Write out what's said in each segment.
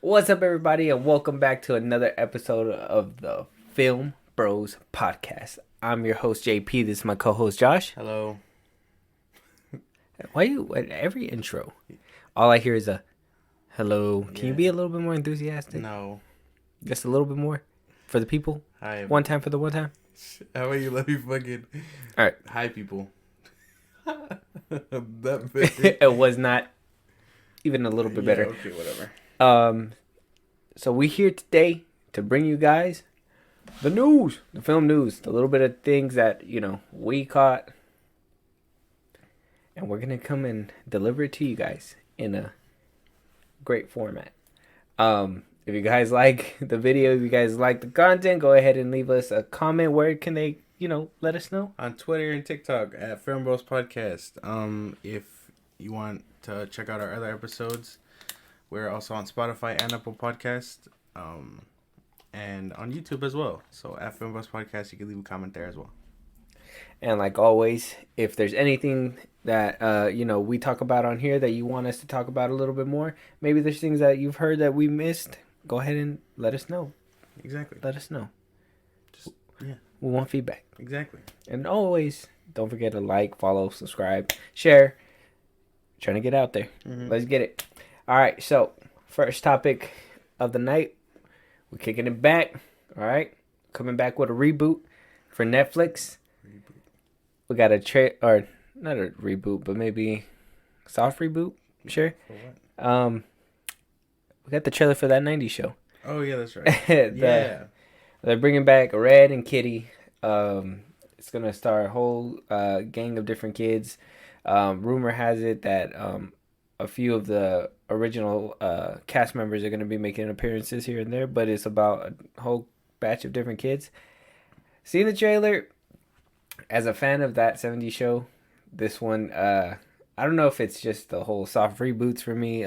What's up, everybody, and welcome back to another episode of the Film Bros Podcast. I'm your host, JP. This is my co-host, Josh. Hello. Why you at every intro? All I hear is a hello. Can you be a little bit more enthusiastic? No. Just a little bit more for the people. Hi. One time for the one time. How about you let me fucking... All right. Hi, people. That bit. It was not even a little bit better. Okay, whatever. So we here today to bring you guys the news, the film news, the little bit of things that, we caught. And we're going to come and deliver it to you guys in a great format. If you guys like the video, if you guys like the content, go ahead and leave us a comment. Where can they, let us know? On Twitter and TikTok at Film Bros Podcast. If you want to check out our other episodes, we're also on Spotify and Apple Podcast. And on YouTube as well. So at Film Bros Podcast, you can leave a comment there as well. And like always, if there's anything that, we talk about on here that you want us to talk about a little bit more, maybe there's things that you've heard that we missed, go ahead and let us know. Exactly. Let us know. Yeah. We want feedback. Exactly. And always, don't forget to like, follow, subscribe, share. Trying to get out there. Mm-hmm. Let's get it. All right, so first topic of the night. We're kicking it back. All right. Coming back with a reboot for Netflix. We got or not a reboot, but maybe soft reboot. Sure. For what? We got the trailer for that 90's show. Oh yeah, that's right. Yeah. They're bringing back Red and Kitty. It's gonna star a whole gang of different kids. Rumor has it that a few of the original cast members are gonna be making appearances here and there, but it's about a whole batch of different kids. Seeing the trailer, as a fan of that 70's show, this one, I don't know if it's just the whole soft reboots for me.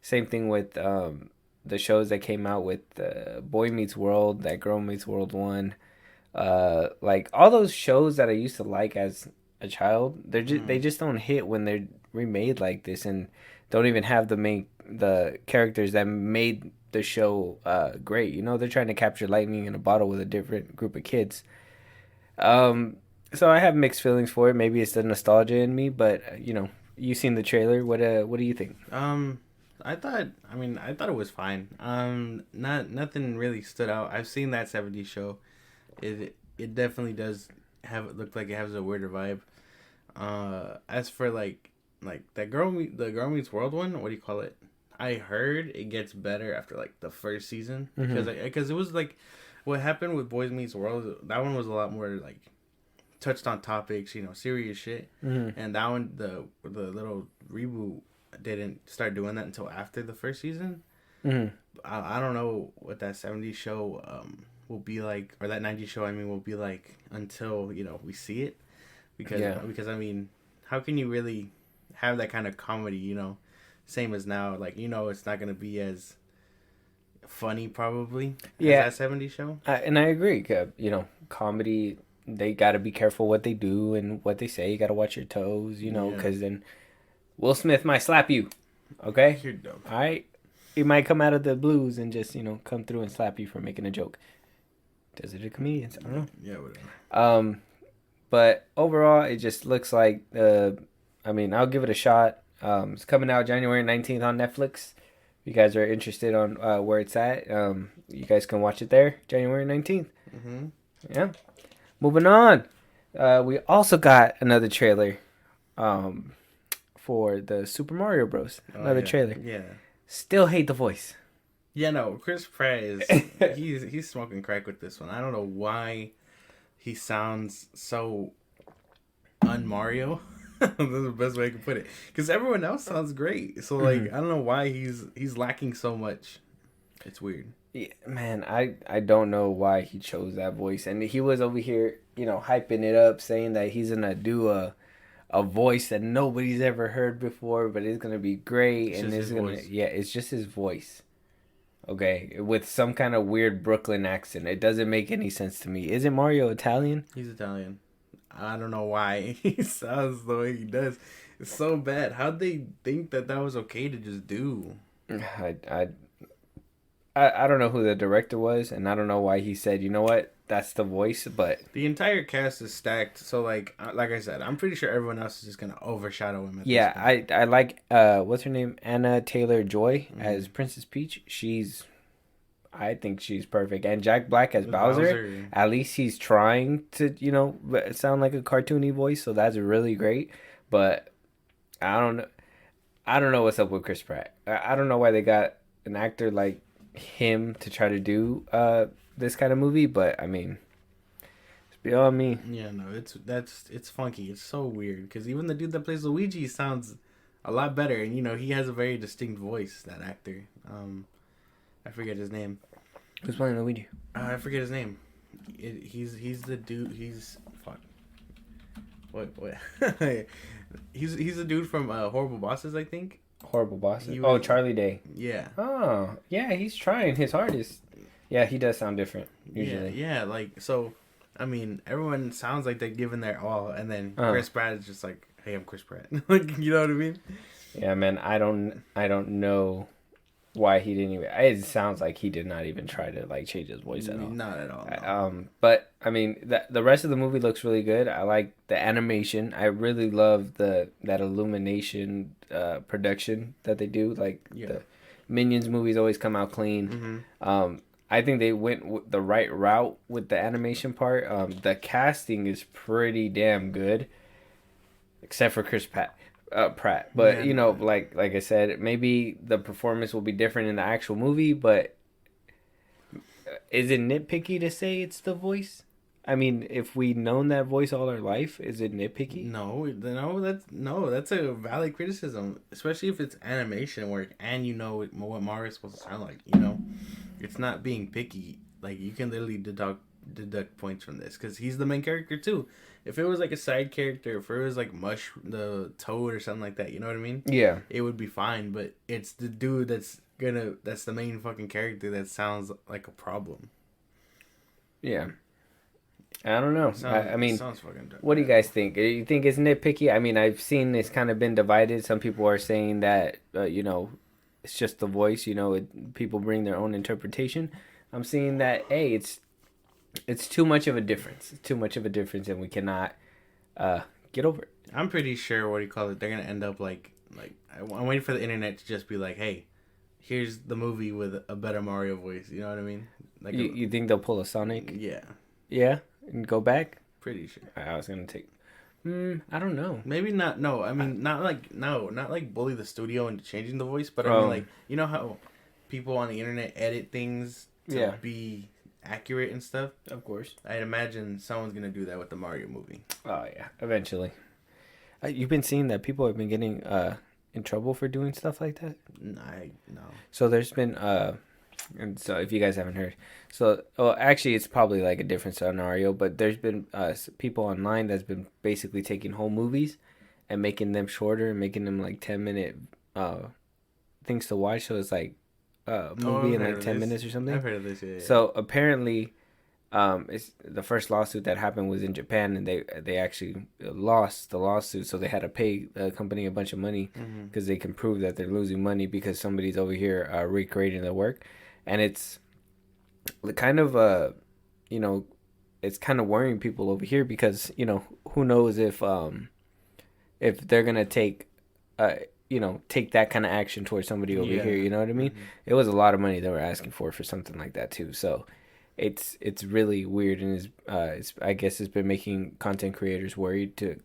Same thing with the shows that came out with Boy Meets World, that Girl Meets World one. Like all those shows that I used to like as a child, they just don't hit when they're remade like this and don't even have the characters that made the show great. They're trying to capture lightning in a bottle with a different group of kids. So I have mixed feelings for it. Maybe it's the nostalgia in me, but you've seen the trailer. What do you think? I thought it was fine. Nothing really stood out. I've seen that 70's show. It definitely does look like it has a weirder vibe. As for like that the Girl Meets World one, what do you call it? I heard it gets better after like the first season because it was like what happened with Boys Meets World. That one was a lot more like touched on topics, serious shit. Mm-hmm. And that one, the little reboot didn't start doing that until after the first season. Mm-hmm. I don't know what that 70's show will be like, or that 90's show will be like until we see it, because how can you really have that kind of comedy, same as now, like it's not gonna be as funny probably as that 70's show. And I agree. Comedy, they got to be careful what they do and what they say. You got to watch your toes, because then Will Smith might slap you. Okay? You're dumb. All right? He might come out of the blues and just, come through and slap you for making a joke. Does it to comedians? I don't know. Yeah, whatever. But overall, it just looks like, I'll give it a shot. It's coming out January 19th on Netflix. If you guys are interested on where it's at, you guys can watch it there, January 19th. Mm-hmm. Yeah. Moving on, we also got another trailer for the Super Mario Bros. Another trailer. Yeah. Still hate the voice. Yeah, no, Chris Pratt he's smoking crack with this one. I don't know why he sounds so un-Mario. That's the best way I can put it. Because everyone else sounds great. So, I don't know why he's lacking so much. It's weird. Yeah, man, I don't know why he chose that voice. And he was over here, hyping it up, saying that he's going to do a voice that nobody's ever heard before, but it's going to be great. It's just his voice. Okay, with some kind of weird Brooklyn accent. It doesn't make any sense to me. Isn't Mario Italian? He's Italian. I don't know why he sounds the way he does. It's so bad. How'd they think that was okay to just do? I don't know who the director was, and I don't know why he said, you know what, that's the voice. But The entire cast is stacked, so like I said, I'm pretty sure everyone else is just gonna overshadow him at this yeah, point. I like what's her name, Anna Taylor Joy Mm-hmm. as Princess Peach. I think she's perfect, and Jack Black as With Bowser. Bowser, At least he's trying to sound like a cartoony voice, so that's really great. But I don't know. I don't know what's up with Chris Pratt. I don't know why they got an actor like him to try to do this kind of movie, but I mean, it's beyond me. yeah, no, it's funky. It's so weird because even the dude that plays Luigi sounds a lot better, and he has a very distinct voice. That actor, I forget his name. Who's playing Luigi? I forget his name. He's the dude. He's fuck. What? he's the dude from Horrible Bosses, I think. Horrible bosses. He Oh, was, Charlie Day. yeah, Oh, yeah, he's trying his hardest. Yeah, he does sound different yeah, usually. yeah. Like so, I mean, everyone sounds like they're giving their all, and then Chris Pratt is just like, "Hey, I'm Chris Pratt." Like, you know what I mean? Yeah, man. I don't know why he didn't even. It sounds like he did not even try to like change his voice at all. Not at all. No. But I mean, the rest of the movie looks really good. I like the animation. I really love that illumination production that they do. Like Yeah. the Minions movies always come out clean. I think they went the right route with the animation part. The casting is pretty damn good, except for Pratt. But Yeah. No. like I said, maybe the performance will be different in the actual movie. But is it nitpicky to say it's the voice? I mean, if we known that voice all our life, is it nitpicky? That's a valid criticism, especially if it's animation work and what Mario's supposed to sound like. It's not being picky. Like you can literally deduct points from this because he's the main character too. If it was like a side character, if it was like Mush the Toad or something like that, you know what I mean? Yeah, It would be fine. But it's the dude that's the main fucking character that sounds like a problem. yeah. I don't know. I mean, Sounds fucking what do you bad. guys think? You think it's nitpicky? I mean, I've seen it's kind of been divided. Some people are saying that it's just the voice. People bring their own interpretation. I'm seeing that it's too much of a difference. It's too much of a difference, and we cannot get over it. I'm pretty sure what do you call it? They're gonna end up I'm waiting for the internet to just be like, hey, here's the movie with a better Mario voice. You know what I mean? Like, You think they'll pull a Sonic? yeah, Yeah, and go back. pretty sure. I was gonna take. I don't know. Maybe not. No, I mean not like bully the studio into changing the voice, but I mean Oh, like how people on the internet edit things to yeah, be accurate and stuff. of course. I'd imagine someone's gonna do that with the Mario movie. Oh yeah, eventually. You've been seeing that people have been getting in trouble for doing stuff like that. I no. So there's been and so if you guys haven't heard, so well actually it's probably like a different scenario, but there's been people online that's been basically taking whole movies and making them shorter and making them like 10-minute things to watch. So it's like a movie I've in heard like of 10 this. minutes or something. I've heard of this. Yeah. So apparently, it's the first lawsuit that happened was in Japan, and they actually lost the lawsuit, so they had to pay the company a bunch of money because they can prove that they're losing money because somebody's over here recreating their work, and it's kind of it's kind of worrying people over here because who knows if they're gonna take that kind of action towards somebody over here. You know what I mean? It was a lot of money they were asking for something like that too. So it's really weird, and I guess it's been making content creators worried to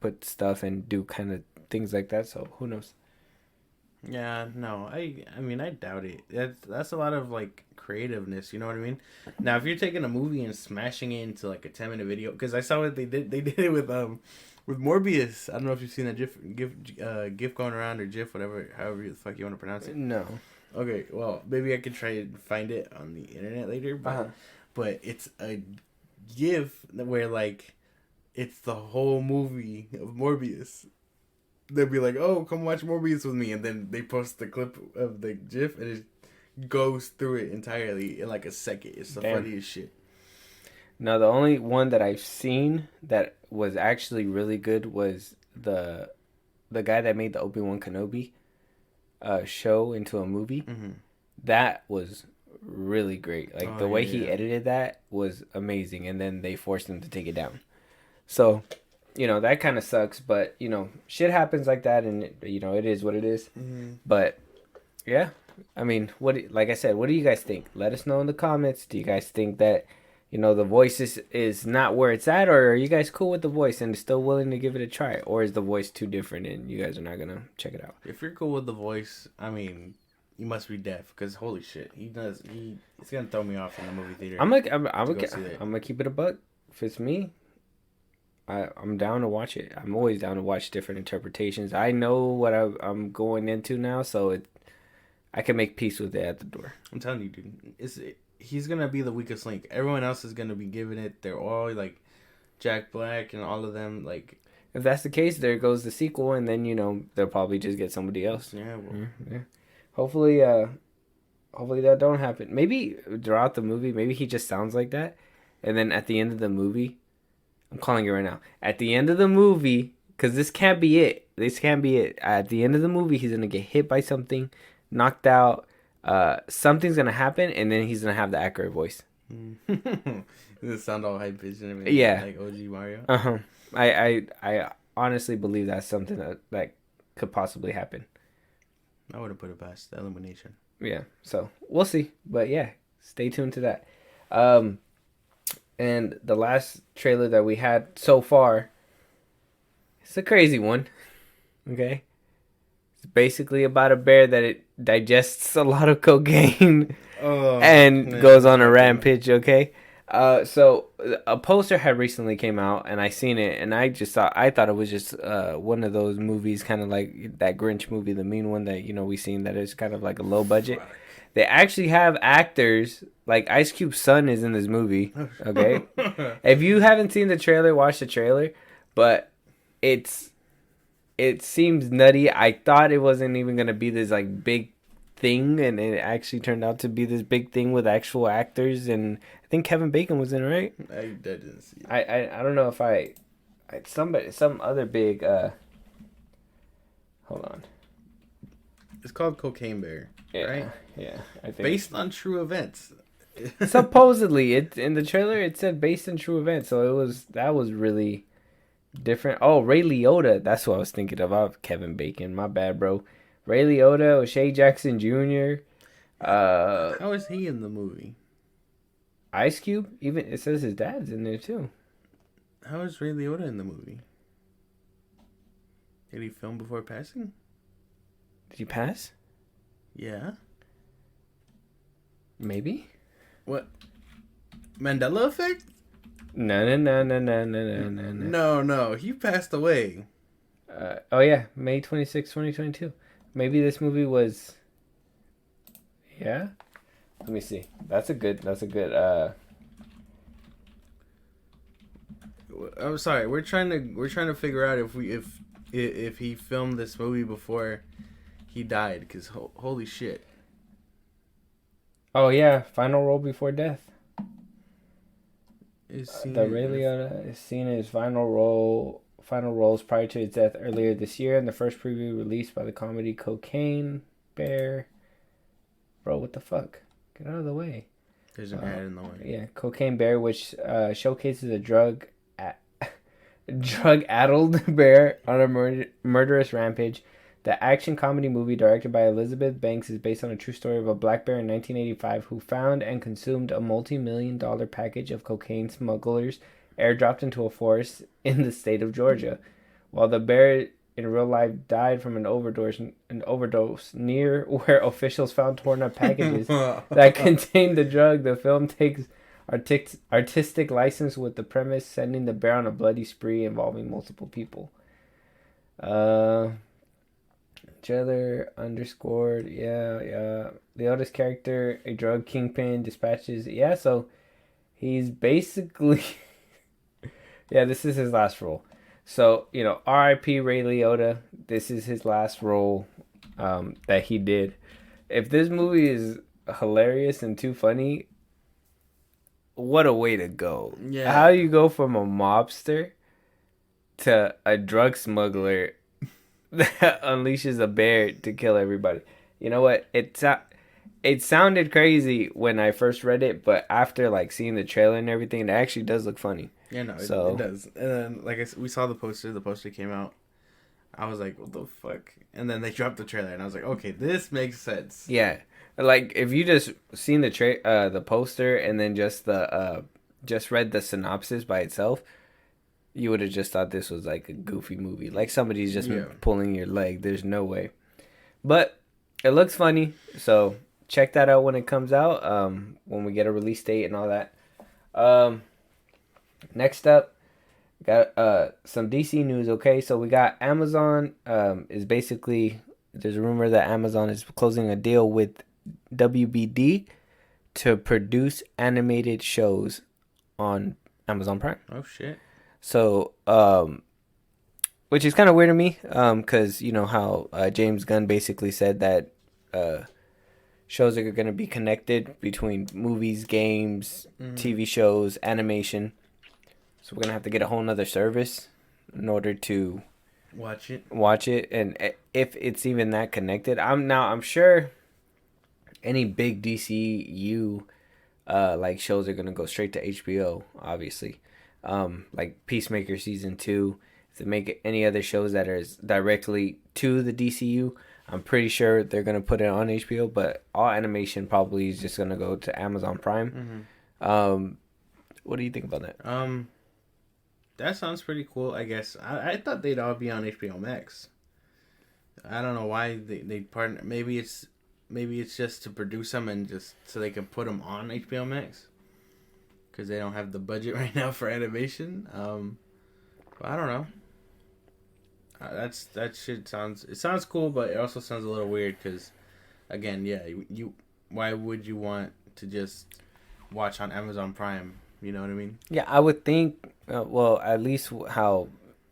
put stuff and do kind of things like that. So who knows? Yeah, no, I mean I doubt it. That's a lot of like creativeness, you know what I mean? Now, if you're taking a movie and smashing it into like a 10-minute video, because I saw what they did. They did it with Morbius. I don't know if you've seen that gif going around or gif, whatever, however the fuck you want to pronounce it. No. Okay, well maybe I could try and find it on the internet later, but it's a gif where like it's the whole movie of Morbius. They'll be like, "Oh, come watch Morbius with me," and then they post the clip of the GIF, and it goes through it entirely in like a second. It's the Damn. funniest shit. No, the only one that I've seen that was actually really good was the guy that made the Obi-Wan Kenobi show into a movie. Mm-hmm. That was really great. Like Oh the way he yeah. edited that was amazing, and then they forced him to take it down. So, that kind of sucks, but shit happens like that, and it is what it is. Mm-hmm. But yeah, I mean, like I said, what do you guys think? Let us know in the comments. Do you guys think that the voice is not where it's at, or are you guys cool with the voice and still willing to give it a try, or is the voice too different and you guys are not gonna check it out? If you're cool with the voice, I mean, you must be deaf because holy shit, it's gonna throw me off in the movie theater. I'm gonna keep it a buck. If it's me, I'm down to watch it. I'm always down to watch different interpretations. I know what I'm going into now, so I can make peace with it at the door. I'm telling you, dude, he's gonna be the weakest link. Everyone else is gonna be giving it. They're all like Jack Black and all of them. Like, if that's the case, there goes the sequel, and then they'll probably just get somebody else. yeah, well, yeah. Hopefully, that don't happen. Maybe throughout the movie, maybe he just sounds like that, and then at the end of the movie, I'm calling it right now. At the end of the movie, because this can't be it. This can't be it. At the end of the movie, he's gonna get hit by something, knocked out. Something's gonna happen, and then he's gonna have the accurate voice. Does it sound all high pitched and everything? Yeah, like OG Mario. I honestly believe that's something that could possibly happen. I would have put it past the elimination. Yeah, so we'll see, but yeah, stay tuned to that. And the last trailer that we had so far, it's a crazy one. Okay, it's basically about a bear that it digests a lot of cocaine and goes on a rampage. Okay, so a poster had recently came out, and I seen it, and I thought it was just one of those movies, kind of like that Grinch movie, the mean one that we seen that is kind of like a low budget. They actually have actors, like Ice Cube's son is in this movie. Okay, if you haven't seen the trailer, watch the trailer. But it seems nutty. I thought it wasn't even gonna be this like big thing, and it actually turned out to be this big thing with actual actors, and I think Kevin Bacon was in it, right? I didn't see it. I don't know if some other big hold on. It's called Cocaine Bear, right? Yeah, I think based on true events. Supposedly, it in the trailer it said based on true events, so that was really different. Oh, Ray Liotta, that's what I was thinking of. Kevin Bacon, my bad, bro. Ray Liotta, O'Shea Jackson Jr. How is he in the movie? Ice Cube, even it says his dad's in there too. How is Ray Liotta in the movie? Did he film before passing? Did he pass? Yeah. Maybe. What? Mandela effect? No. No. He passed away. Oh yeah, May 26, 2022. Maybe this movie was. Yeah. Let me see. That's a good. I'm sorry. We're trying to figure out if he filmed this movie before he died. Because holy shit. Oh yeah, final role before death. The Ray Liotta is seen in his final roles prior to his death earlier this year, in the first preview released by the comedy Cocaine Bear. Bro, what the fuck? Get out of the way. There's an ad in the way. Yeah, Cocaine Bear, which showcases a drug-addled bear on a murderous rampage. The action comedy movie, directed by Elizabeth Banks, is based on a true story of a black bear in 1985 who found and consumed a multi-million-dollar package of cocaine smugglers airdropped into a forest in the state of Georgia. While the bear in real life died from an overdose near where officials found torn up packages that contained the drug, the film takes artistic license with the premise, sending the bear on a bloody spree involving multiple people. Trailer underscored. Yeah. Leota's character, a drug kingpin, dispatches. Yeah, so he's basically. Yeah, this is his last role. So, R.I.P. Ray Liotta. This is his last role that he did. If this movie is hilarious and too funny, what a way to go. Yeah. How do you go from a mobster to a drug smuggler that unleashes a bear to kill everybody? You know what? it sounded crazy when I first read it, but after like seeing the trailer and everything, it actually does look funny. Yeah, no, it So does. And then, like I said, we saw the poster. The poster came out. I was like, what the fuck? And then they dropped the trailer, and I was like, okay, this makes sense. yeah, like if you just seen the poster and then just read the synopsis by itself, you would have just thought this was like a goofy movie, like somebody's just Yeah. pulling your leg. There's no way, but it looks funny. So check that out when it comes out. When we get a release date and all that. Um, Next up, got some DC news. Okay, so we got Amazon. Is basically there's a rumor that Amazon is closing a deal with WBD to produce animated shows on Amazon Prime. Oh shit. So, which is kind of weird to me, because you know how James Gunn basically said that shows are going to be connected between movies, games, TV shows, animation. So we're gonna have to get a whole nother service in order to watch it, and if it's even that connected, I'm sure any big DCU like shows are gonna go straight to HBO, obviously. Like Peacemaker season 2. If they make any other shows that are directly to the DCU, I'm pretty sure they're gonna put it on HBO. But all animation probably is just gonna go to Amazon Prime. What do you think about that? That sounds pretty cool. I guess I thought they'd all be on HBO Max. I don't know why they partner. Maybe it's just to produce them and just so they can put them on HBO Max. Because they don't have the budget right now for animation. But I don't know. That shit sounds cool, but it also sounds a little weird. Because again, yeah, you why would you want to just watch on Amazon Prime? You know what I mean? Yeah, I would think. Well, at least how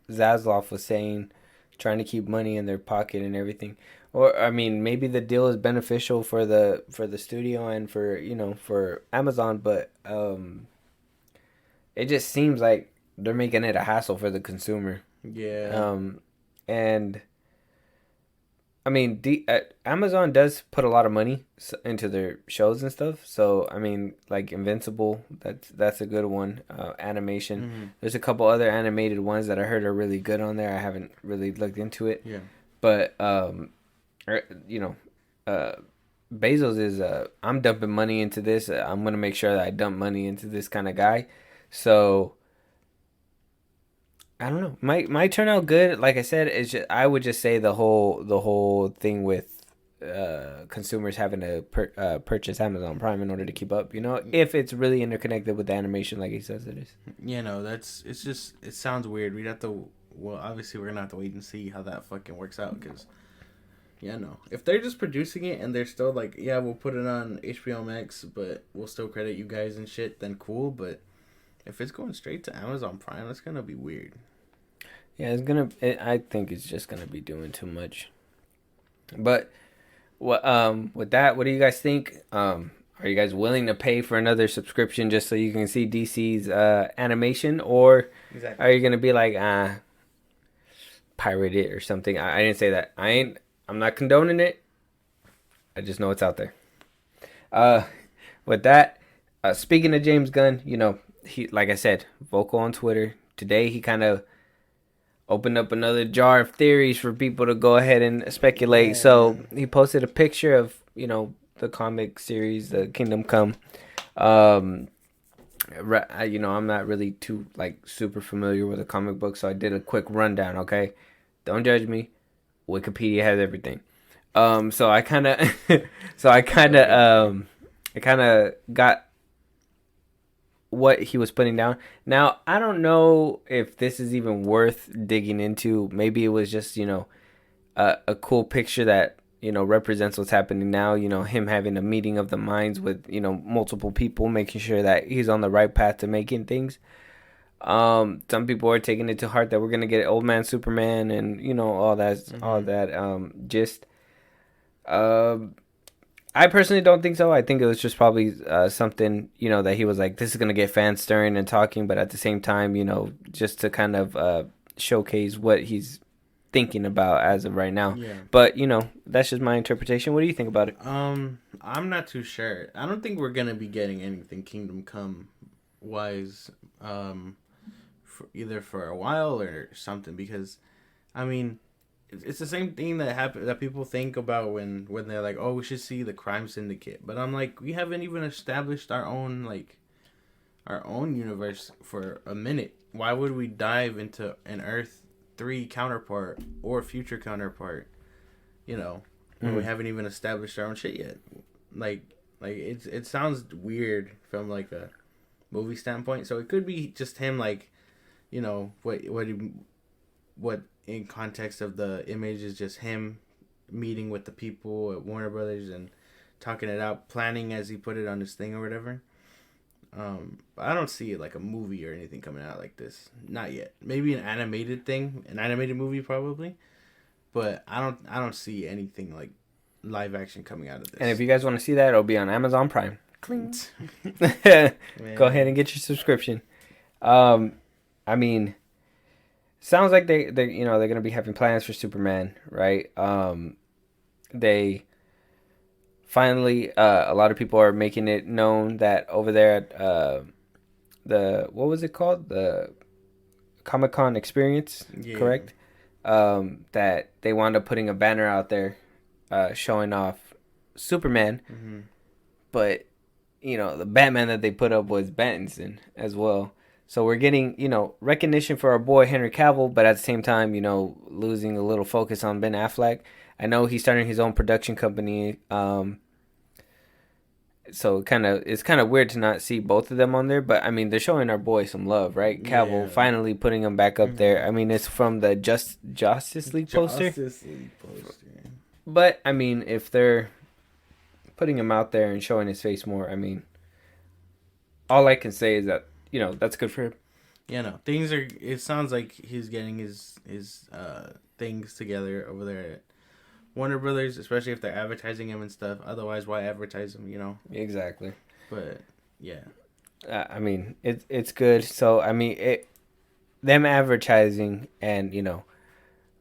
Zaslav was saying, trying to keep money in their pocket and everything. Or I mean, maybe the deal is beneficial for the studio and for for Amazon, but it just seems like they're making it a hassle for the consumer. Yeah. And I mean, Amazon does put a lot of money into their shows and stuff. So I mean, like Invincible, that's a good one. Animation. There's a couple other animated ones that I heard are really good on there. I haven't really looked into it. Yeah. But you know, Bezos is I'm dumping money into this. I'm gonna make sure that I dump money into this kind of guy. So I don't know. Might turn out good. Like I said, I would just say the whole thing with consumers having to purchase Amazon Prime in order to keep up. If it's really interconnected with the animation, like he says it is. Yeah, no, it sounds weird. We'd have to. Well, obviously, we're gonna have to wait and see how that fucking works out. Because, yeah, no, if they're just producing it and they're still like, yeah, we'll put it on HBO Max, but we'll still credit you guys and shit, then cool. But if it's going straight to Amazon Prime, that's gonna be weird. Yeah, I think it's just gonna be doing too much. But with that, what do you guys think? Are you guys willing to pay for another subscription just so you can see DC's animation, or Exactly. are you gonna be like pirate it or something? I didn't say that. I'm not condoning it. I just know it's out there. With that, speaking of James Gunn, he, like I said, vocal on Twitter today. He kind of opened up another jar of theories for people to go ahead and speculate. Yeah. So he posted a picture of the comic series, the Kingdom Come. I'm not really too super familiar with the comic book, so I did a quick rundown. Okay, don't judge me. Wikipedia has everything. So I kind of got what he was putting down. Now, I don't know if this is even worth digging into. Maybe it was just, a cool picture that, represents what's happening now. Him having a meeting of the minds with, multiple people, making sure that he's on the right path to making things. Some people are taking it to heart that we're going to get Old Man Superman and, all that, just, I personally don't think so. I think it was just probably something, that he was like, this is going to get fans stirring and talking, but at the same time, just to kind of showcase what he's thinking about as of right now. Yeah. But that's just my interpretation. What do you think about it? I'm not too sure. I don't think we're gonna be getting anything Kingdom Come wise, either for a while or something. Because, I mean, it's the same thing that people think about when they're like, oh, we should see the Crime Syndicate. But I'm like, we haven't even established our own universe for a minute. Why would we dive into an Earth 3 counterpart or future counterpart? When we haven't even established our own shit yet. It sounds weird from like a movie standpoint. So it could be just him, like, what in context of the image is just him meeting with the people at Warner Brothers and talking it out, planning as he put it on his thing or whatever. But I don't see it like a movie or anything coming out like this. Not yet. Maybe an animated thing, an animated movie probably. But I don't see anything like live action coming out of this. And if you guys want to see that, it'll be on Amazon Prime. Cling. Go ahead and get your subscription. I mean, sounds like they're gonna be having plans for Superman, right? They finally, a lot of people are making it known that over there at what was it called, the Comic-Con experience, correct? That they wound up putting a banner out there showing off Superman, but the Batman that they put up was Pattinson as well. So we're getting recognition for our boy Henry Cavill, but at the same time losing a little focus on Ben Affleck. I know he's starting his own production company, so it's kind of weird to not see both of them on there. But I mean, they're showing our boy some love, right? Cavill finally putting him back up there. I mean, it's from the Justice League poster. But I mean, if they're putting him out there and showing his face more, I mean, all I can say is that that's good for him. Yeah, no, things are. It sounds like he's getting his things together over there at Warner Brothers, especially if they're advertising him and stuff. Otherwise, why advertise him? Exactly. But yeah, I mean, it's good. So I mean, them advertising and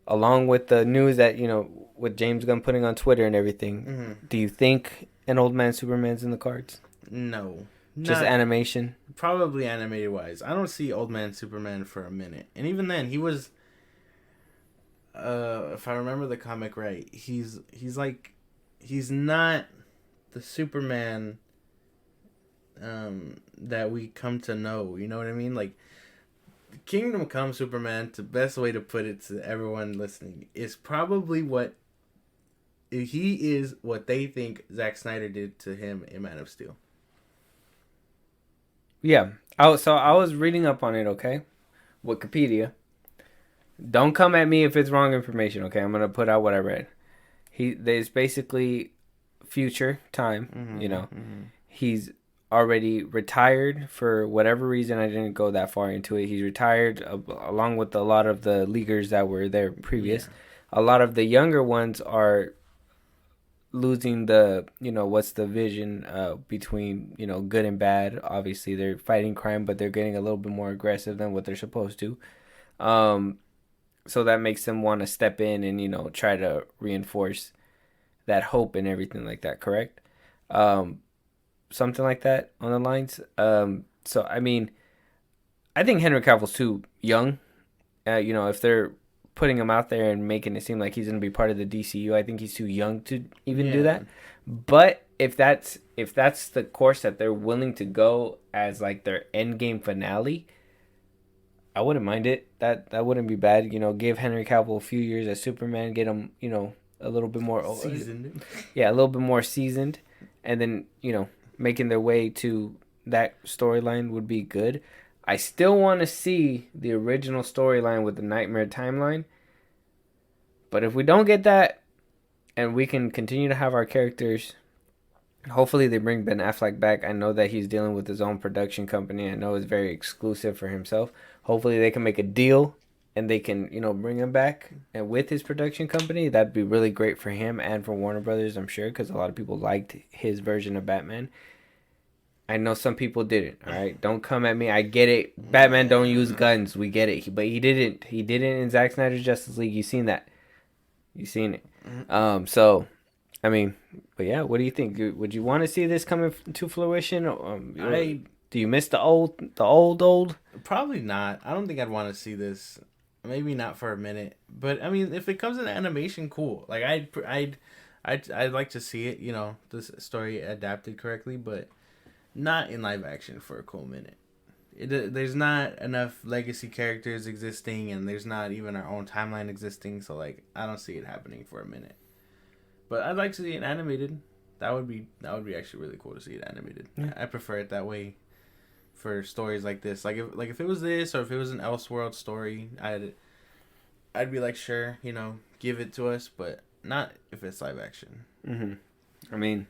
along with the news that with James Gunn putting on Twitter and everything, do you think an Old Man Superman's in the cards? No. Just animation? Probably animated wise. I don't see Old Man Superman for a minute. And even then, he was, if I remember the comic right, he's not the Superman that we come to know. You know what I mean? Like, Kingdom Come Superman, the best way to put it to everyone listening, is probably what they think Zack Snyder did to him in Man of Steel. Yeah. So I was reading up on it, okay? Wikipedia. Don't come at me if it's wrong information, okay? I'm going to put out what I read. There's basically future time, He's already retired for whatever reason. I didn't go that far into it. He's retired along with a lot of the leaguers that were there previous. Yeah. A lot of the younger ones are losing the what's the vision between good and bad. Obviously they're fighting crime, but they're getting a little bit more aggressive than what they're supposed to, so that makes them want to step in and try to reinforce that hope and everything like that, correct? Something like that on the lines. So I mean, I think Henry Cavill's too young. If they're putting him out there and making it seem like he's going to be part of the DCU, I think he's too young to even do that. But if that's the course that they're willing to go as like their end game finale, I wouldn't mind it. That wouldn't be bad. Give Henry Cavill a few years as Superman, get him a little bit more seasoned. Yeah, a little bit more seasoned, and then making their way to that storyline would be good. I still want to see the original storyline with the Nightmare timeline. But if we don't get that, and we can continue to have our characters, hopefully they bring Ben Affleck back. I know that he's dealing with his own production company. I know it's very exclusive for himself. Hopefully they can make a deal and they can, bring him back. And with his production company, that'd be really great for him and for Warner Brothers, I'm sure, because a lot of people liked his version of Batman. I know some people didn't. All right, don't come at me. I get it. Batman don't use guns. We get it. But he didn't. He didn't in Zack Snyder's Justice League. You seen that? You seen it? So I mean, but yeah, what do you think? Would you want to see this coming to fruition? I Do you miss the old? Probably not. I don't think I'd want to see this. Maybe not for a minute. But I mean, if it comes in animation, cool. Like I'd like to see it. You know, this story adapted correctly, but not in live action for a cool minute. There's not enough legacy characters existing, and there's not even our own timeline existing. So like, I don't see it happening for a minute. But I'd like to see it animated. That would be actually really cool to see it animated. Yeah. I prefer it that way for stories like this. If it was this, or if it was an Elseworld story, I'd be like, sure, you know, give it to us, but not if it's live action. Mm-hmm. I mean,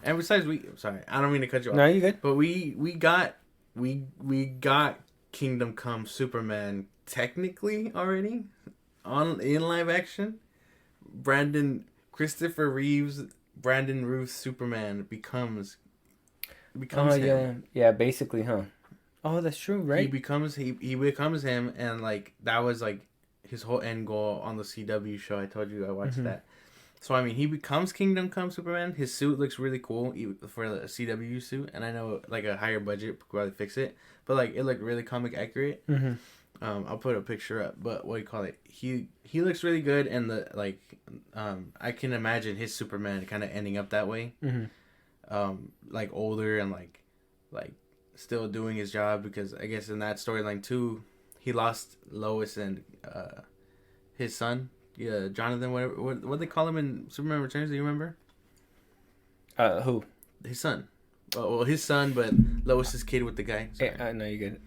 and besides, sorry, I don't mean to cut you off. no, you good. But we got Kingdom Come Superman technically already in live action. Christopher Reeves, Brandon Routh's Superman becomes him. Yeah, basically, huh? Oh, that's true, right? He becomes him, and like that was like his whole end goal on the CW show. I told you I watched that. So I mean, he becomes Kingdom Come Superman. His suit looks really cool for the CW suit, and I know like a higher budget could probably fix it, but like it looked really comic accurate. I'll put a picture up, but what do you call it? He looks really good, and I can imagine his Superman kind of ending up that way, like older and like still doing his job, because I guess in that storyline too, he lost Lois and his son, Jonathan, whatever. What they call him in Superman Returns? Do you remember? Who? His son. Well, his son, but Lois's kid with the guy. Yeah, no, you're good.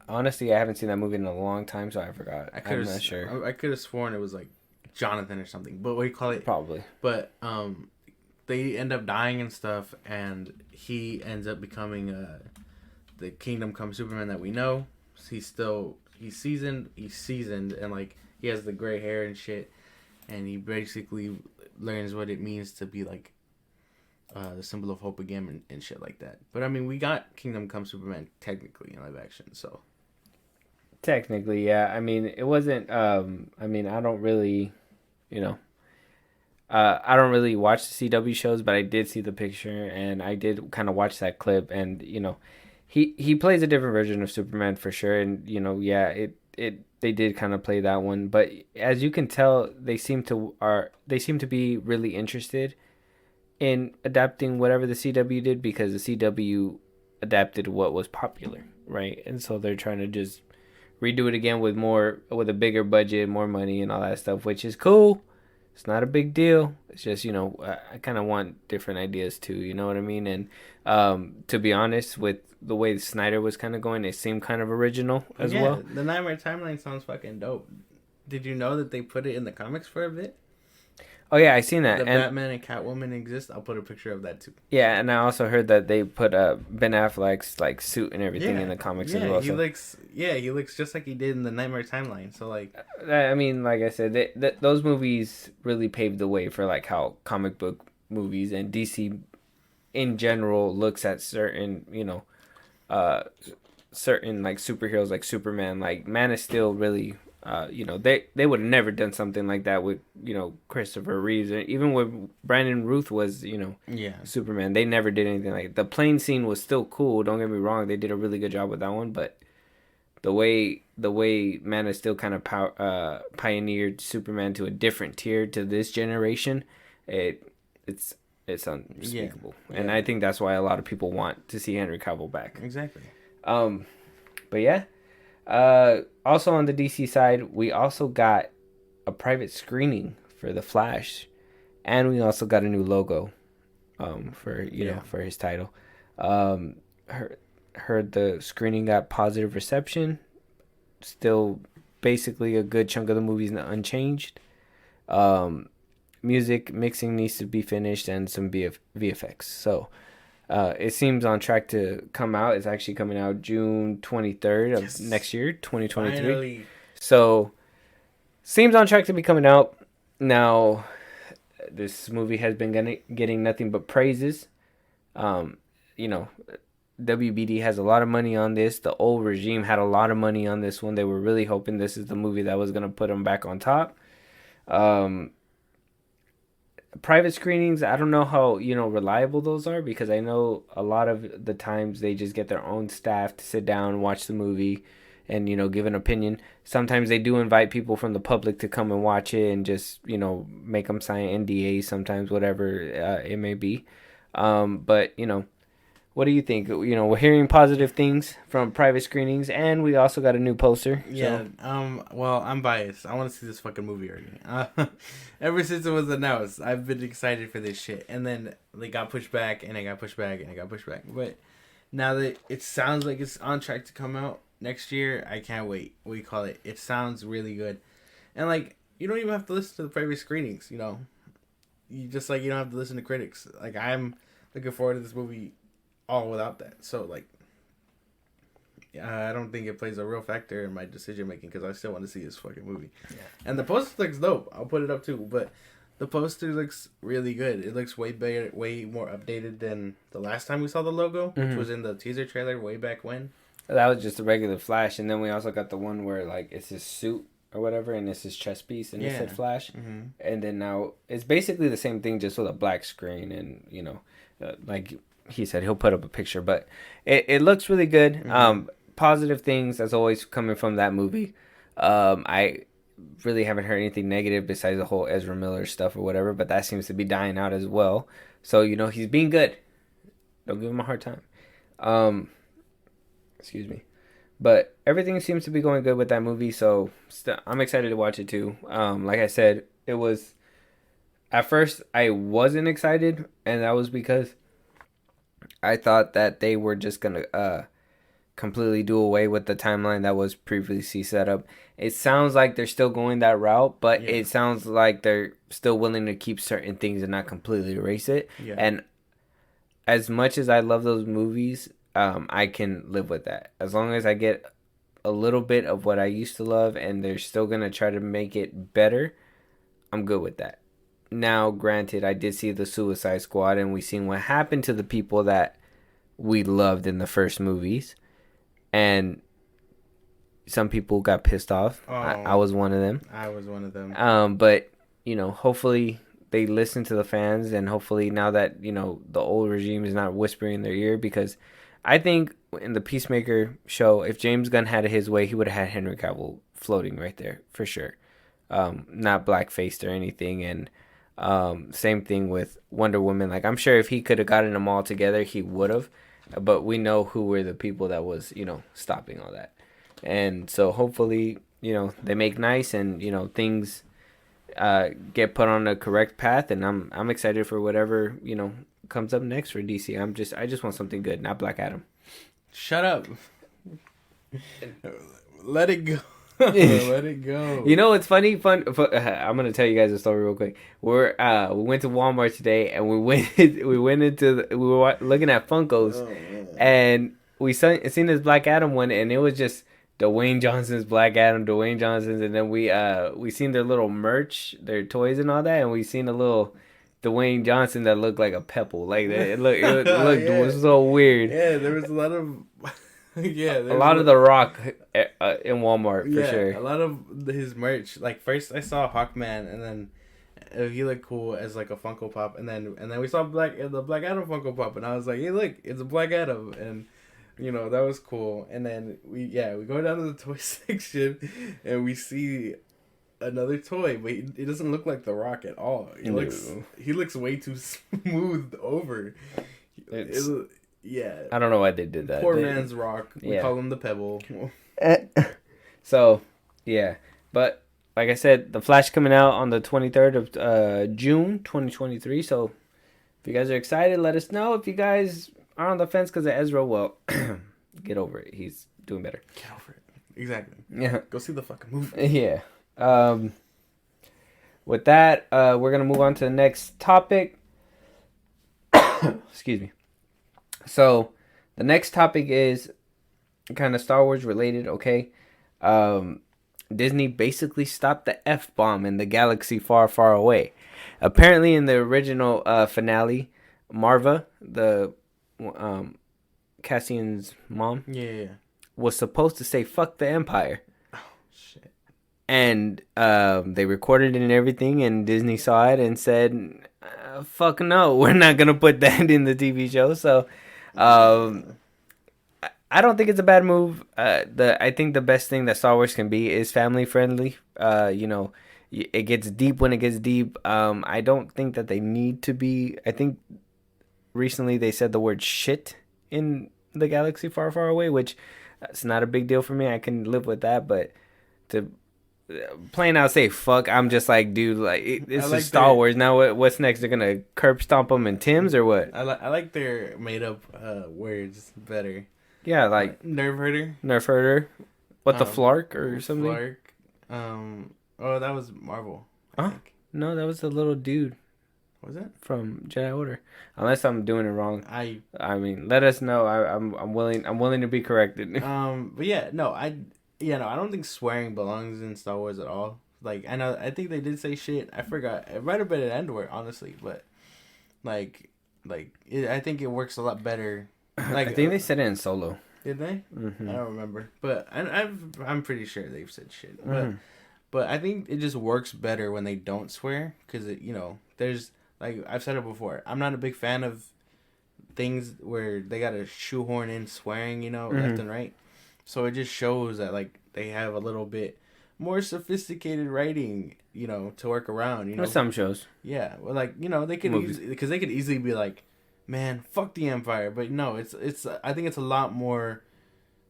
Honestly, I haven't seen that movie in a long time, so I forgot. I'm not sure. I could have sworn it was like Jonathan or something, but what do you call it? Probably. But they end up dying and stuff, and he ends up becoming the Kingdom Come Superman that we know. He's seasoned, and like he has the gray hair and shit, and he basically learns what it means to be like the symbol of hope again and shit like that. But I mean, we got Kingdom Come Superman technically in live action, so technically, yeah. I mean, it wasn't. I mean, I don't really, I don't really watch the CW shows, but I did see the picture and I did kind of watch that clip, and he plays a different version of Superman for sure, and yeah, they did kind of play that one, but as you can tell, they seem to be really interested in adapting whatever the CW did, because the CW adapted what was popular, right? And so they're trying to just redo it again with a bigger budget, more money, and all that stuff, which is cool. It's not a big deal. It's just I kind of want different ideas too. You know what I mean? And to be honest, with the way Snyder was kind of going, it seemed kind of original as well. The Nightmare Timeline sounds fucking dope. Did you know that they put it in the comics for a bit? Oh yeah, I seen that. The Batman and Catwoman exist. I'll put a picture of that too. Yeah, and I also heard that they put Ben Affleck's like suit and everything in the comics as well. He looks just like he did in the Nightmare Timeline. So like, I mean, like I said, those movies really paved the way for like how comic book movies and DC in general looks at certain certain like superheroes like Superman, like Man of Steel really. They would have never done something like that with Christopher Reeves, and even with Brandon Routh was Superman. They never did anything like it. The plane scene was still cool. Don't get me wrong; they did a really good job with that one. But the way Man of Steel kind of pioneered Superman to a different tier to this generation, it's unspeakable, and I think that's why a lot of people want to see Henry Cavill back. Exactly. But yeah. Also on the DC side, we also got a private screening for The Flash, and we also got a new logo for his title. Heard the screening got positive reception. Still basically a good chunk of the movie's unchanged. Music mixing needs to be finished and some VFX. So it seems on track to come out. It's actually coming out June 23rd of next year, 2023. Finally. So, seems on track to be coming out. Now, this movie has been getting nothing but praises. WBD has a lot of money on this. The old regime had a lot of money on this one. They were really hoping this is the movie that was gonna put them back on top. Um, Private screenings, I don't know how reliable those are, because I know a lot of the times they just get their own staff to sit down, watch the movie, and give an opinion. Sometimes they do invite people from the public to come and watch it and just make them sign NDAs. Sometimes whatever it may be, but what do you think? We're hearing positive things from private screenings, and we also got a new poster. Yeah. Well, I'm biased. I want to see this fucking movie already. Ever since it was announced, I've been excited for this shit, and then they got pushed back, and it got pushed back, and it got pushed back. But now that it sounds like it's on track to come out next year, I can't wait. What do you call it? It sounds really good, and like you don't even have to listen to the private screenings. You just you don't have to listen to critics. Like I'm looking forward to this movie all without that. So like, I don't think it plays a real factor in my decision making, because I still want to see this fucking movie. Yeah. And the poster looks dope. I'll put it up too. But the poster looks really good. It looks way better, way more updated than the last time we saw the logo, which was in the teaser trailer way back when. That was just a regular Flash, and then we also got the one where it's his suit or whatever, and it's his chest piece, and it said Flash. And then now it's basically the same thing, just with a black screen, and like he said, he'll put up a picture, but it looks really good. Positive things as always coming from that movie. I really haven't heard anything negative besides the whole Ezra Miller stuff or whatever, but that seems to be dying out as well. So he's being good. Don't give him a hard time. Excuse me. But everything seems to be going good with that movie, so I'm excited to watch it too. Like I said, it was at first I wasn't excited, and that was because I thought that they were just gonna completely do away with the timeline that was previously set up. It sounds like they're still going that route, but it sounds like they're still willing to keep certain things and not completely erase it. Yeah. And as much as I love those movies, I can live with that. As long as I get a little bit of what I used to love and they're still gonna try to make it better, I'm good with that. Now, granted, I did see the Suicide Squad, and we seen what happened to the people that we loved in the first movies, and some people got pissed off. I was one of them. I was one of them. But hopefully they listen to the fans, and hopefully now that the old regime is not whispering in their ear, because I think in the Peacemaker show, if James Gunn had it his way, he would have had Henry Cavill floating right there for sure. Not black-faced or anything, and same thing with Wonder Woman. Like, I'm sure if he could have gotten them all together, he would have. But we know who were the people that was, stopping all that. And so hopefully, they make nice, and, things get put on the correct path. And I'm excited for whatever, comes up next for DC. I just want something good, not Black Adam. Shut up. Let it go. Let it go. It's funny. I'm gonna tell you guys a story real quick. We went to Walmart today, and we were looking at Funkos, and we seen this Black Adam one, and it was just Dwayne Johnson's Black Adam, Dwayne Johnson's, and then we seen their little merch, their toys and all that, and we seen a little Dwayne Johnson that looked like a pebble, like that. It looked Yeah. It was so weird. Yeah, there was a lot of. A lot of The Rock in Walmart for sure. A lot of his merch. Like, first I saw Hawkman, and then he looked cool as like a Funko Pop, and then we saw the Black Adam Funko Pop, and I was like, hey, look, it's a Black Adam, and that was cool. And then we go down to the toy section, and we see another toy, but it doesn't look like The Rock at all. He looks way too smoothed over. Yeah. I don't know why they did that. Poor man's Rock. We call him the Pebble. So, yeah. But, like I said, The Flash coming out on the 23rd of June, 2023. So, if you guys are excited, let us know. If you guys are on the fence because of Ezra, well, get over it. He's doing better. Get over it. Exactly. Yeah. Go see the fucking movie. Yeah. With that, we're going to move on to the next topic. Excuse me. So, the next topic is kind of Star Wars related, okay? Disney basically stopped the F-bomb in the galaxy far, far away. Apparently, in the original finale, Marva, the Cassian's mom, Yeah, yeah. was supposed to say "fuck the Empire," Oh shit. and they recorded it and everything, and Disney saw it and said, "Fuck no, we're not gonna put that in the TV show." So, um, Yeah. I don't think it's a bad move. I think the best thing that Star Wars can be is family friendly. It gets deep when it gets deep. I don't think that they need to be. I think recently they said the word shit in the galaxy far, far away, which it's not a big deal for me. I can live with that, but to plain out say fuck, I'm just like, dude, like I it's just like Star their Wars. Now what's next? They're gonna curb stomp them in Tim's or what? I like their made up words better. Yeah, like Nerve herder. Nerf herder, what the Flark or something? Flark. Oh, that was Marvel. I Huh? think. No, that was the little dude Was it? from Jedi Order. Unless I'm doing it wrong. I I mean, let us know. I'm willing. I'm willing to be corrected. But yeah, no, I don't think swearing belongs in Star Wars at all. Like I think they did say shit. I forgot. It might have been at Endor, honestly, but like I think it works a lot better. Like I think they said it in Solo. did they? Mm-hmm. I don't remember, but I'm pretty sure they've said shit. Mm-hmm. But I think it just works better when they don't swear because there's like I've said it before. I'm not a big fan of things where they gotta shoehorn in swearing, left and right. So it just shows that like they have a little bit more sophisticated writing, to work around. Or some shows. Yeah, well, like they could because they could easily be like, man, fuck the Empire, but no, it's I think it's a lot more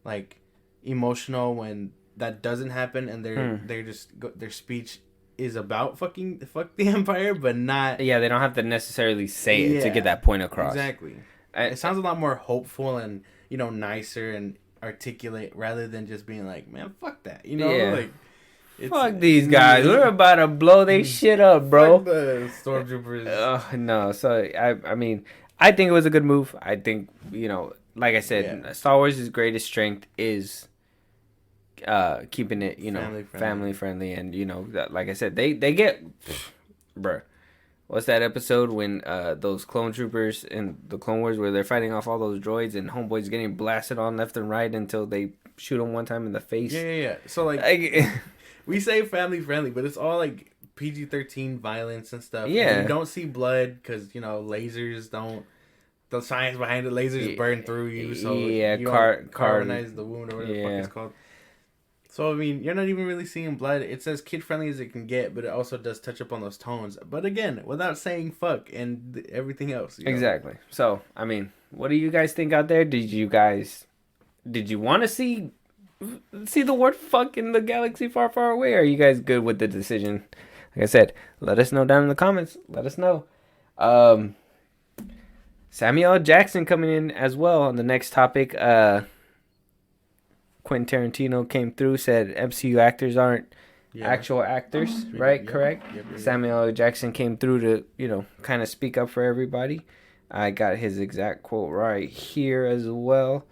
like emotional when that doesn't happen and they're just their speech is about fuck the Empire, but not. Yeah, they don't have to necessarily say it to Yeah, get that point across. Exactly. It sounds a lot more hopeful and nicer and articulate rather than just being like, man, fuck that. Yeah. Like Fuck these guys. We're about to blow they shit up, bro. Fuck the stormtroopers. No. So I mean, I think it was a good move. I think like I said, Star Wars' greatest strength is keeping it family friendly, and like I said, they get, bruh. What's that episode when those clone troopers in the Clone Wars where they're fighting off all those droids and Homeboy's getting blasted on left and right until they shoot him one time in the face? Yeah. So like we say family friendly, but it's all like PG-13 violence and stuff. Yeah. And you don't see blood because lasers don't. The science behind the lasers burn through you, so yeah, you don't carbonize the wound or whatever the fuck it's called. So, I mean, you're not even really seeing blood. It's as kid-friendly as it can get, but it also does touch up on those tones. But again, without saying fuck and everything else. Exactly. So, I mean, what do you guys think out there? Did you want to see the word fuck in the galaxy far, far away? Or are you guys good with the decision? Like I said, let us know down in the comments. Let us know. Samuel L. Jackson coming in as well on the next topic. Quentin Tarantino came through, said MCU actors aren't actual actors, right? Yep. Correct? Yep. Samuel L. Jackson came through to, kind of speak up for everybody. I got his exact quote right here as well.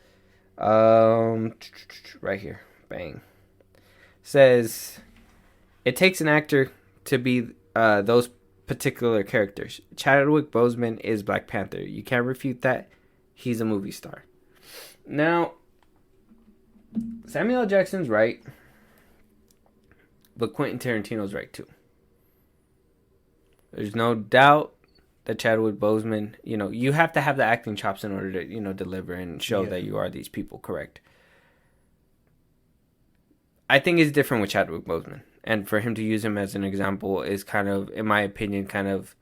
Right here. Bang. Says, it takes an actor to be those particular characters. Chadwick Boseman is Black Panther. You can't refute that. He's a movie star. Now, Samuel L. Jackson's right, but Quentin Tarantino's right too. There's no doubt that Chadwick Boseman, you have to have the acting chops in order to, deliver and show that you are these people, correct? I think it's different with Chadwick Boseman, and for him to use him as an example is kind of, in my opinion, kind of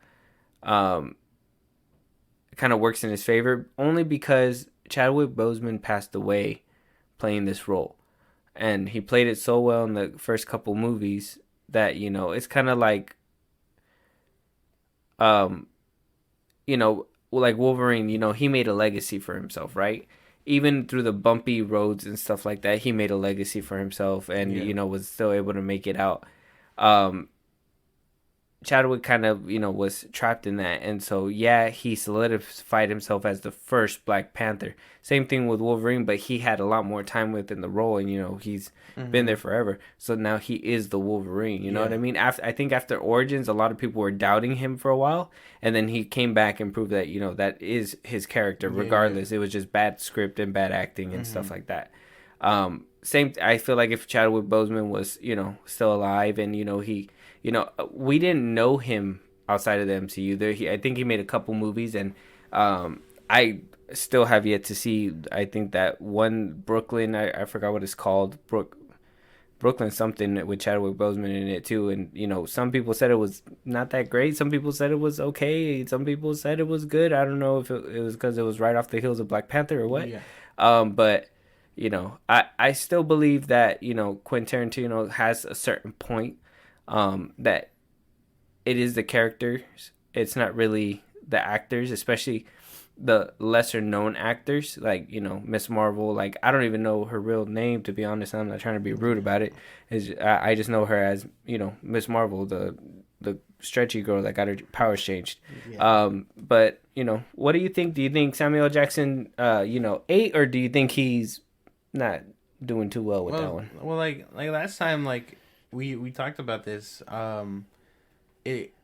works in his favor, only because Chadwick Boseman passed away playing this role, and he played it so well in the first couple movies that it's kind of like like Wolverine, he made a legacy for himself, right? Even through the bumpy roads and stuff like that, he made a legacy for himself and was still able to make it out. Chadwick kind of, was trapped in that. And so, yeah, he solidified himself as the first Black Panther. Same thing with Wolverine, but he had a lot more time within the role, and, he's been Mm-hmm. there forever. So now he is the Wolverine. You know what I Yeah. mean? I think after Origins, a lot of people were doubting him for a while, and then he came back and proved that, that is his character, Yeah. regardless. It was just bad script and bad acting and Mm-hmm. stuff like that. I feel like if Chadwick Boseman was, still alive, and, we didn't know him outside of the MCU. I think he made a couple movies, and I still have yet to see. I think that one Brooklyn, I forgot what it's called, Brooklyn something with Chadwick Boseman in it too. And some people said it was not that great. Some people said it was okay. Some people said it was good. I don't know if it was because it was right off the heels of Black Panther or what. Yeah. But I still believe that Quentin Tarantino has a certain point, that it is the characters. It's not really the actors, especially the lesser known actors, like Miss Marvel. Like, I don't even know her real name, to be honest. I'm not trying to be rude about it. I just know her as Miss Marvel, the stretchy girl that got her powers changed. Yeah. But what do you think? Do you think Samuel L. Jackson ate, or do you think he's not doing too well with that one? Well, like last time, like we talked about this. It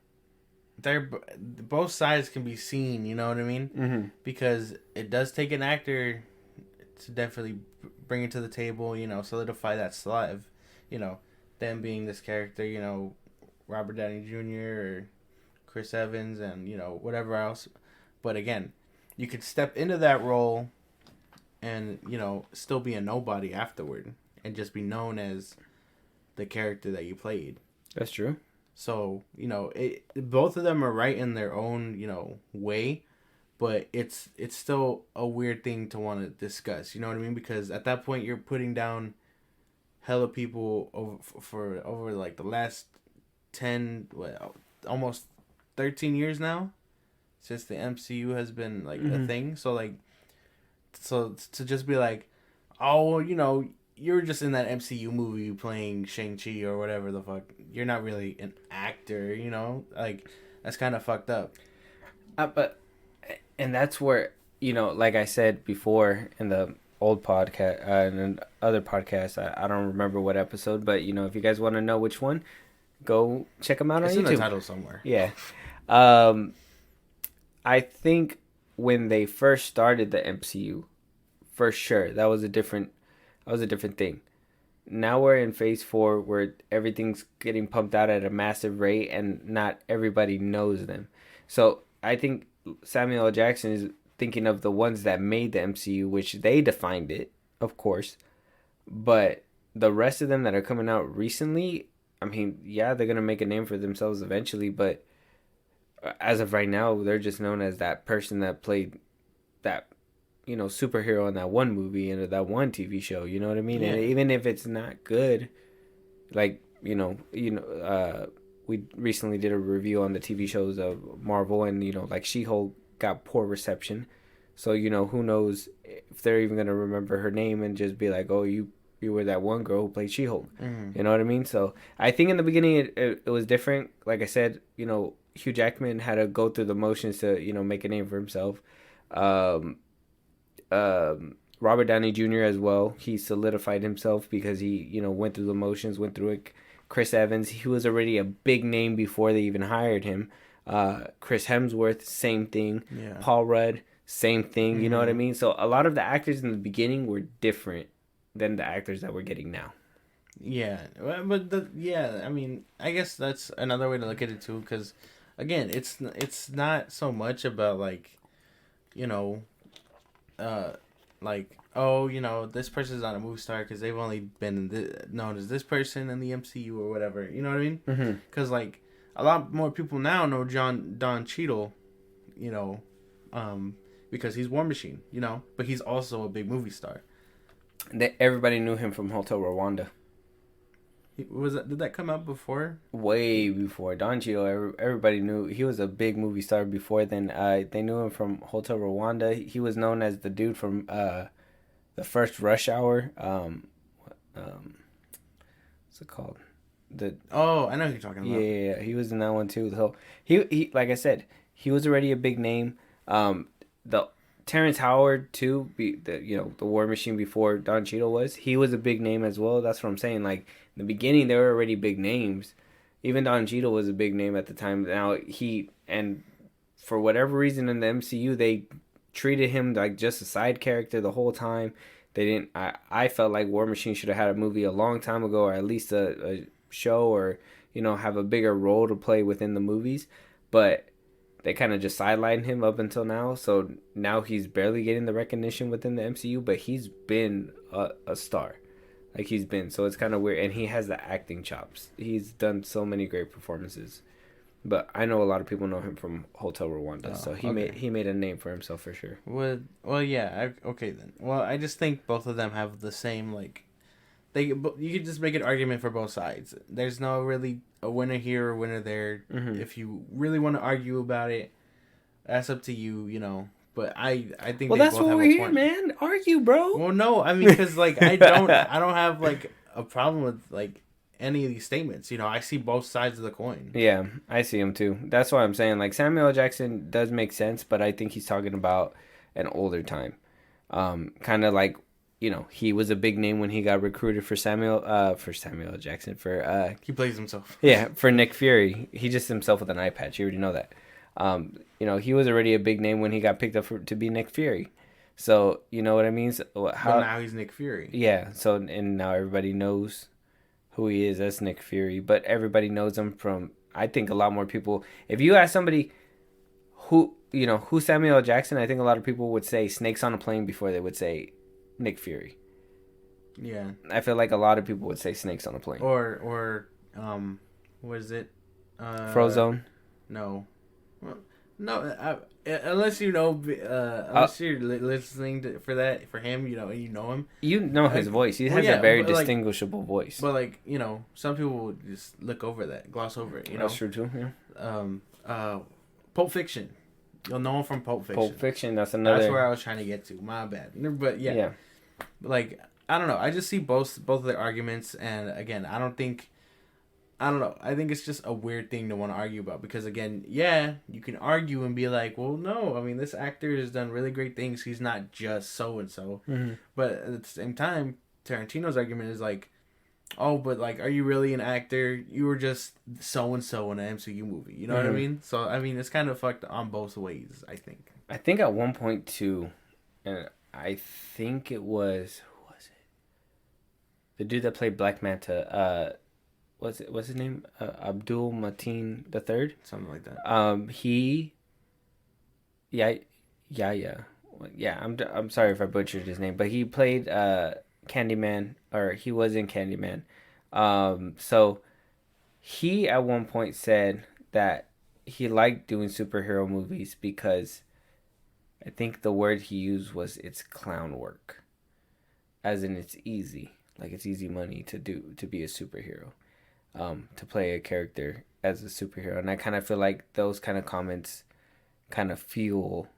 they're both sides can be seen. You know what I mean? Mm-hmm. Because it does take an actor to definitely bring it to the table. Solidify that slot of, them being this character. Robert Downey Jr. or Chris Evans, and whatever else. But again, you could step into that role and still be a nobody afterward and just be known as the character that you played. That's true. So both of them are right in their own way, but it's still a weird thing to want to discuss. You know what I mean? Because at that point you're putting down hella people over like the last 10 almost 13 years now since the MCU has been like a Mm-hmm. thing. So to just be like, oh, well, you're just in that MCU movie playing Shang-Chi or whatever the fuck. You're not really an actor, Like, that's kind of fucked up. But and that's where like I said before in the old podcast and other podcasts, I don't remember what episode, but if you guys want to know which one, go check them out on It's in the YouTube. title somewhere. Yeah. Um, I think when they first started the MCU, for sure that was a different thing. Now we're in phase 4 where everything's getting pumped out at a massive rate and not everybody knows them. So I think Samuel L. Jackson is thinking of the ones that made the MCU, which they defined it, of course. But the rest of them that are coming out recently, I mean, yeah, they're gonna make a name for themselves eventually, but as of right now, they're just known as that person that played that superhero in that one movie and that one TV show. You know what I mean? And Yeah. even if it's not good, like we recently did a review on the TV shows of Marvel, and like She-Hulk got poor reception. So who knows if they're even gonna remember her name and just be like, oh, you were that one girl who played She-Hulk. Mm-hmm. You know what I mean? So I think in the beginning it was different. Like I said, Hugh Jackman had to go through the motions to make a name for himself. Um, Robert Downey Jr. as well. He solidified himself because he went through the motions, went through it. Chris Evans, he was already a big name before they even hired him. Chris Hemsworth, same thing. Yeah. Paul Rudd, same thing. You know what I Mm-hmm. mean? So a lot of the actors in the beginning were different than the actors that we're getting now. Yeah. Yeah, I mean, I guess that's another way to look at it too, because again, it's not so much about like, you know, uh, like, oh, this person's not a movie star because they've only been known as this person in the MCU or whatever. You know what I mean? Mm-hmm. Because like a lot more people now know Don Cheadle, you know, because he's War Machine, but he's also a big movie star. Everybody knew him from Hotel Rwanda. Did that come out before? Way before Don Cheadle, everybody knew he was a big movie star before then. They knew him from Hotel Rwanda. He was known as the dude from the first Rush Hour. What's it called? The Oh, I know who you're talking Yeah, about. yeah, yeah, he was in that one too. So he like I said, he was already a big name. The Terrence Howard too, the War Machine before Don Cheadle he was a big name as well. That's what I'm saying. Like in the beginning, they were already big names. Even Don Cheadle was a big name at the time. Now and for whatever reason in the MCU, they treated him like just a side character the whole time. They didn't. I felt like War Machine should have had a movie a long time ago, or at least a show, or have a bigger role to play within the movies. But they kind of just sidelined him up until now. So now he's barely getting the recognition within the MCU, but he's been a star. Like he's been. So it's kind of weird. And he has the acting chops. He's done so many great performances. But I know a lot of people know him from Hotel Rwanda, so he made a name for himself for sure. Well, yeah. Okay then. Well, I just think both of them have the same like. You could just make an argument for both sides. There's no really a winner here or winner there. Mm-hmm. If you really want to argue about it, that's up to you. But I think Well, they that's both what have we're a here, point. man. Argue, bro. Well, no, I mean, because like I don't have like a problem with like any of these statements. I see both sides of the coin. Yeah, I see him too. That's why I'm saying like Samuel L. Jackson does make sense, but I think he's talking about an older time. Kind of like he was a big name when he got recruited for Samuel L. Jackson He plays himself. yeah, for Nick Fury. He just himself with an eye patch. You already know that. He was already a big name when he got picked up to be Nick Fury. So you know what I mean. So, But now he's Nick Fury. Yeah. So and now everybody knows who he is as Nick Fury, but everybody knows him from. I think a lot more people. If you ask somebody who Samuel L. Jackson, I think a lot of people would say Snakes on a Plane before they would say Nick Fury. Yeah. I feel like a lot of people would say Snakes on a Plane. Or what is it? Frozone. No. Well, no. Unless unless you're listening for him, and you know him. You know his voice. He has a very distinguishable voice. But some people would just look over that, gloss over it. That's true too. Yeah. Pulp Fiction. You'll know him from Pulp Fiction. Pulp Fiction. That's another. That's where I was trying to get to. My bad. But yeah. Yeah. I don't know. I just see both of their arguments, and again, I don't know. I think it's just a weird thing to want to argue about because, again, yeah, you can argue and be like, well, no, I mean, this actor has done really great things. He's not just so-and-so. Mm-hmm. But at the same time, Tarantino's argument is like, oh, but, are you really an actor? You were just so-and-so in an MCU movie. You know what I mean? So, I mean, it's kind of fucked on both ways, I think. I think at one point, too, and I think it was, who was it? The dude that played Black Manta, what's his name? Abdul Mateen III? Something like that. Yeah, I'm sorry if I butchered his name, but he played Candyman, or he was in Candyman. So he at one point said that he liked doing superhero movies because I think the word he used was it's clown work, as in it's easy, like it's easy money to be a superhero. To play a character as a superhero. And I kind of feel like those kind of comments kind of fuel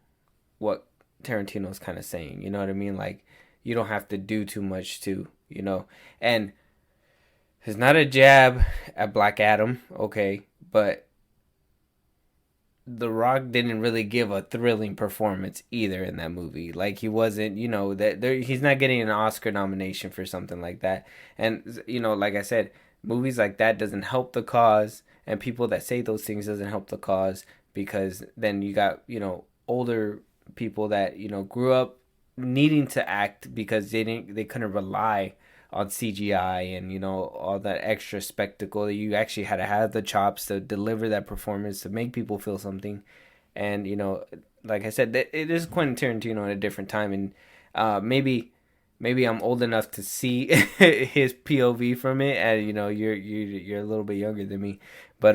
what Tarantino's kind of saying. You know what I mean? Like, you don't have to do too much and it's not a jab at Black Adam, okay, but The Rock didn't really give a thrilling performance either in that movie. Like, he wasn't, he's not getting an Oscar nomination for something like that. And, like I said, movies like that doesn't help the cause, and people that say those things doesn't help the cause, because then you got older people that grew up needing to act because they couldn't rely on CGI and all that extra spectacle. You actually had to have the chops to deliver that performance to make people feel something. And like I said, it is Quentin Tarantino at a different time, and maybe I'm old enough to see his POV from it, and you're a little bit younger than me, but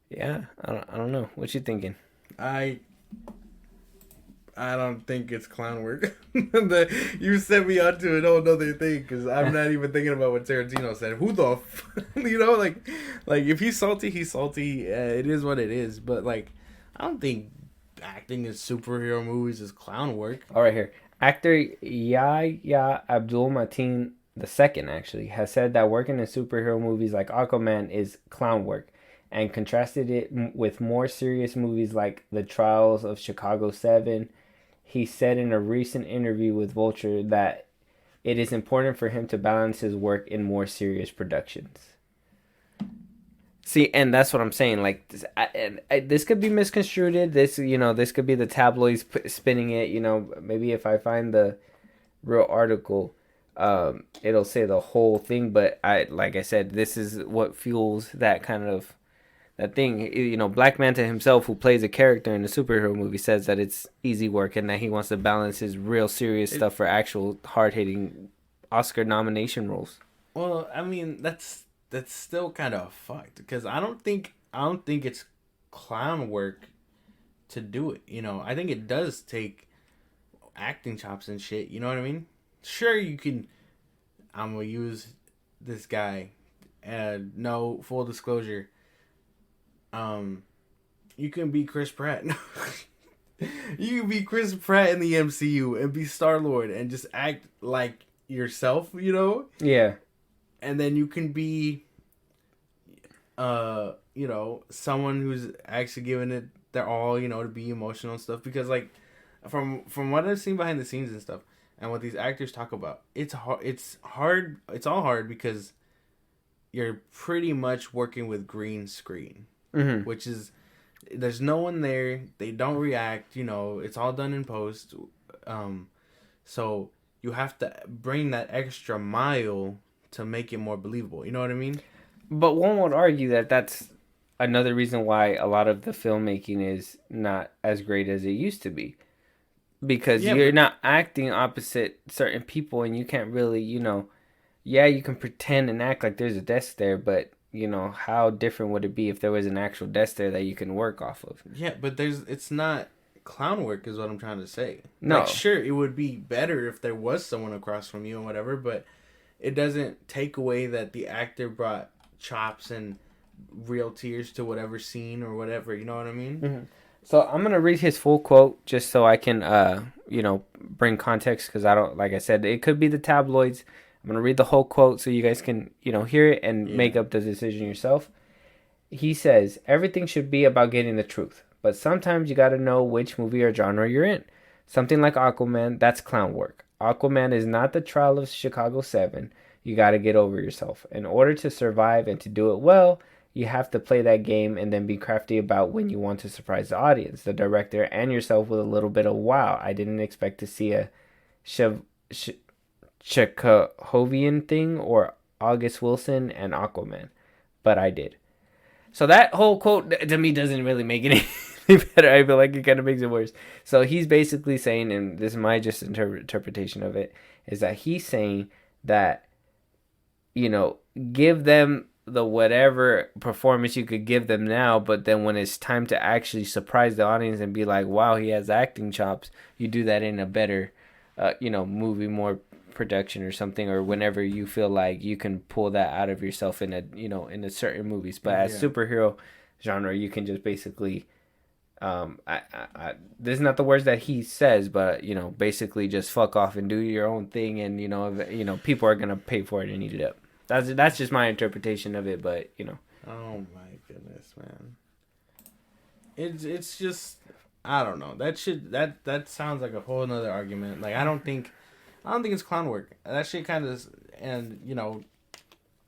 yeah, I don't know. What you thinking? I don't think it's clown work. You sent me onto a whole other thing because I'm not even thinking about what Tarantino said. Who the like if he's salty, he's salty. It is what it is. But I don't think acting in superhero movies is clown work. All right, here. Actor Yahya Abdul Mateen the second actually, has said that working in superhero movies like Aquaman is clown work, and contrasted it with more serious movies like The Trials of Chicago 7. He said in a recent interview with Vulture that it is important for him to balance his work in more serious productions. See, and that's what I'm saying. Like, this could be misconstrued. This could be the tabloids spinning it. Maybe if I find the real article, it'll say the whole thing. But like I said, this is what fuels that kind of that thing. Black Manta himself, who plays a character in a superhero movie, says that it's easy work and that he wants to balance his real serious stuff for actual hard hitting Oscar nomination roles. Well, I mean, that's still kind of fucked because I don't think it's clown work to do it. I think it does take acting chops and shit. You know what I mean? Sure, you can. I'm gonna use this guy. And no, full disclosure. You can be Chris Pratt. You can be Chris Pratt in the MCU and be Star Lord and just act like yourself. Yeah. And then you can be, someone who's actually giving it their all, to be emotional and stuff. Because like, from what I've seen behind the scenes and stuff, and what these actors talk about, it's hard. It's hard. It's all hard because you're pretty much working with green screen, which is there's no one there. They don't react. It's all done in post. So you have to bring that extra mile to make it more believable. You know what I mean? But one would argue that that's another reason why a lot of the filmmaking is not as great as it used to be. Because you're not acting opposite certain people and you can't really, you can pretend and act like there's a desk there, but, how different would it be if there was an actual desk there that you can work off of? Yeah, but it's not clown work is what I'm trying to say. No. Like, sure, it would be better if there was someone across from you and whatever, but it doesn't take away that the actor brought chops and real tears to whatever scene or whatever. You know what I mean? Mm-hmm. So I'm gonna read his full quote just so I can, bring context because I don't, like I said, it could be the tabloids. I'm gonna read the whole quote so you guys can, hear it and make up the decision yourself. He says, "Everything should be about getting the truth, but sometimes you gotta know which movie or genre you're in. Something like Aquaman, that's clown work. Aquaman is not the trial of Chicago 7. You gotta get over yourself. In order to survive and to do it well, you have to play that game and then be crafty about when you want to surprise the audience, the director, and yourself with a little bit of wow. I didn't expect to see a Chekhovian thing or August Wilson and Aquaman, but I did." So that whole quote to me doesn't really make it any better. I feel like it kind of makes it worse. So he's basically saying, and this is my just interpretation of it, is that he's saying that, give them the whatever performance you could give them now, but then when it's time to actually surprise the audience and be like, wow, he has acting chops, you do that in a better, movie, more production or something, or whenever you feel like you can pull that out of yourself in a certain movies. But as superhero genre, you can just basically, this is not the words that he says, but basically just fuck off and do your own thing, and people are gonna pay for it and eat it up. That's just my interpretation of it, but Oh my goodness, man! It's just I don't know. That sounds like a whole nother argument. Like I don't think it's clown work. That shit kind of and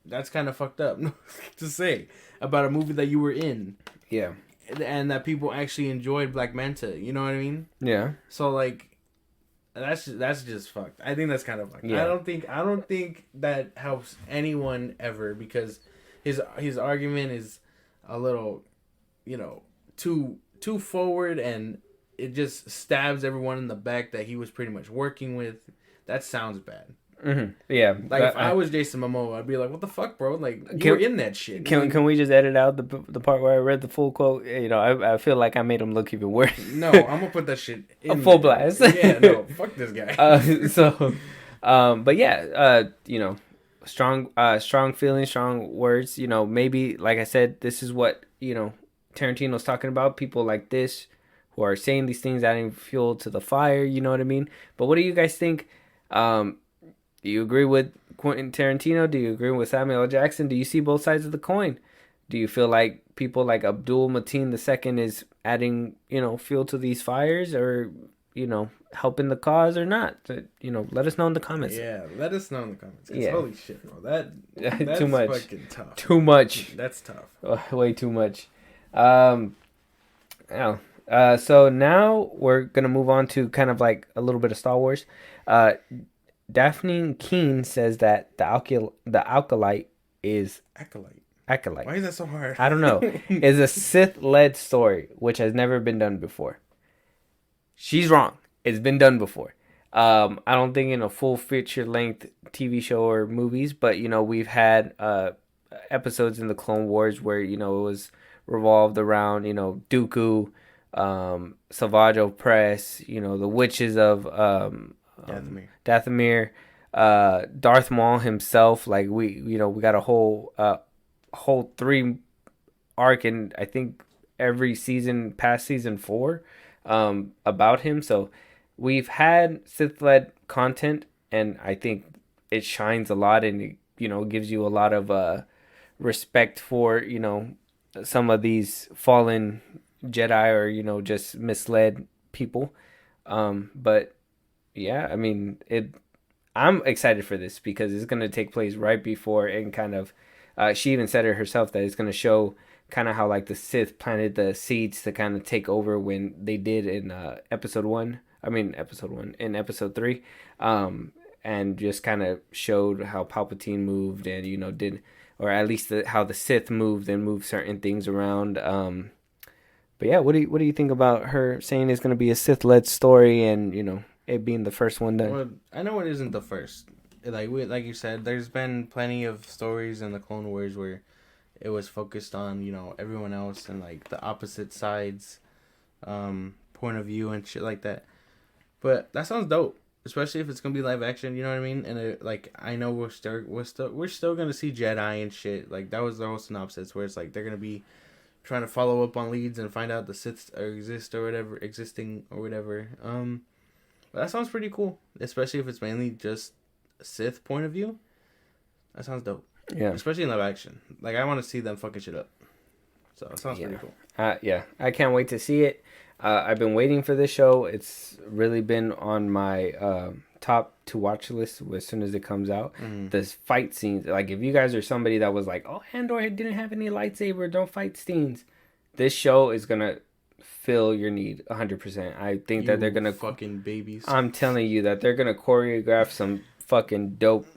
that's kind of fucked up to say about a movie that you were in. Yeah. And that people actually enjoyed Black Manta. You know what I mean? Yeah. So like. That's just fucked. I think that's kind of fucked. Yeah. I don't think that helps anyone ever because his argument is a little, too forward and it just stabs everyone in the back that he was pretty much working with. That sounds bad. Mm-hmm. Yeah. Like if I was Jason Momoa, I'd be like, "What the fuck, bro? Like you were in that shit." Can we just edit out the part where I read the full quote? I feel like I made him look even worse. No, I'm gonna put that shit in a full blast. Yeah, no, fuck this guy. But yeah, strong feelings, strong words. Maybe like I said, this is what Tarantino's talking about. People like this who are saying these things, adding fuel to the fire. You know what I mean? But what do you guys think? Do you agree with Quentin Tarantino? Do you agree with Samuel L. Jackson? Do you see both sides of the coin? Do you feel like people like Abdul Mateen II is adding, fuel to these fires, or, helping the cause or not? Let us know in the comments. Yeah, let us know in the comments. Cause Yeah. holy shit, bro. That's Too much. fucking tough. Too much. That's tough. Way too much. Yeah. So now we're gonna move on to kind of like a little bit of Star Wars. Uh, Daphne Keene says that the Alkalite is Acolyte. Acolyte. Why is that so hard? I don't know. Is a Sith-led story which has never been done before. She's wrong. It's been done before. I don't think in a full feature-length TV show or movies, but we've had episodes in the Clone Wars where it was revolved around Dooku, Savage Opress, the witches of Dathomir, Darth Maul himself. Like we got a whole 3 arc in I think every season past season 4 about him. So we've had Sith led content, and I think it shines a lot, and it gives you a lot of respect for some of these fallen Jedi or just misled people. But yeah, I mean I'm excited for this because it's going to take place right before, and kind of she even said it herself that it's going to show kind of how like the Sith planted the seeds to kind of take over when they did in episode 1. I mean episode 1 in episode 3. And just kind of showed how Palpatine moved, and did, or at least how the Sith moved and moved certain things around. But yeah, what do you think about her saying it's going to be a Sith-led story, and it being the first one done? Well, I know it isn't the first. Like you said, there's been plenty of stories in the Clone Wars where it was focused on everyone else and like the opposite sides, point of view and shit like that. But that sounds dope, especially if it's gonna be live action. You know what I mean? And I know we're still gonna see Jedi and shit. Like that was the whole synopsis, where it's like they're gonna be trying to follow up on leads and find out the Sith existing or whatever. But that sounds pretty cool, especially if it's mainly just Sith point of view. That sounds dope. Yeah. Especially in live action. Like, I want to see them fucking shit up. So, it sounds pretty cool. Yeah. I can't wait to see it. I've been waiting for this show. It's really been on my top to watch list as soon as it comes out. Mm-hmm. The fight scenes. Like, if you guys are somebody that was like, oh, Andor didn't have any lightsaber, don't fight scenes. This show is going to fill your need 100%. I think that they're going to... fucking babies. I'm telling you that they're going to choreograph some fucking dope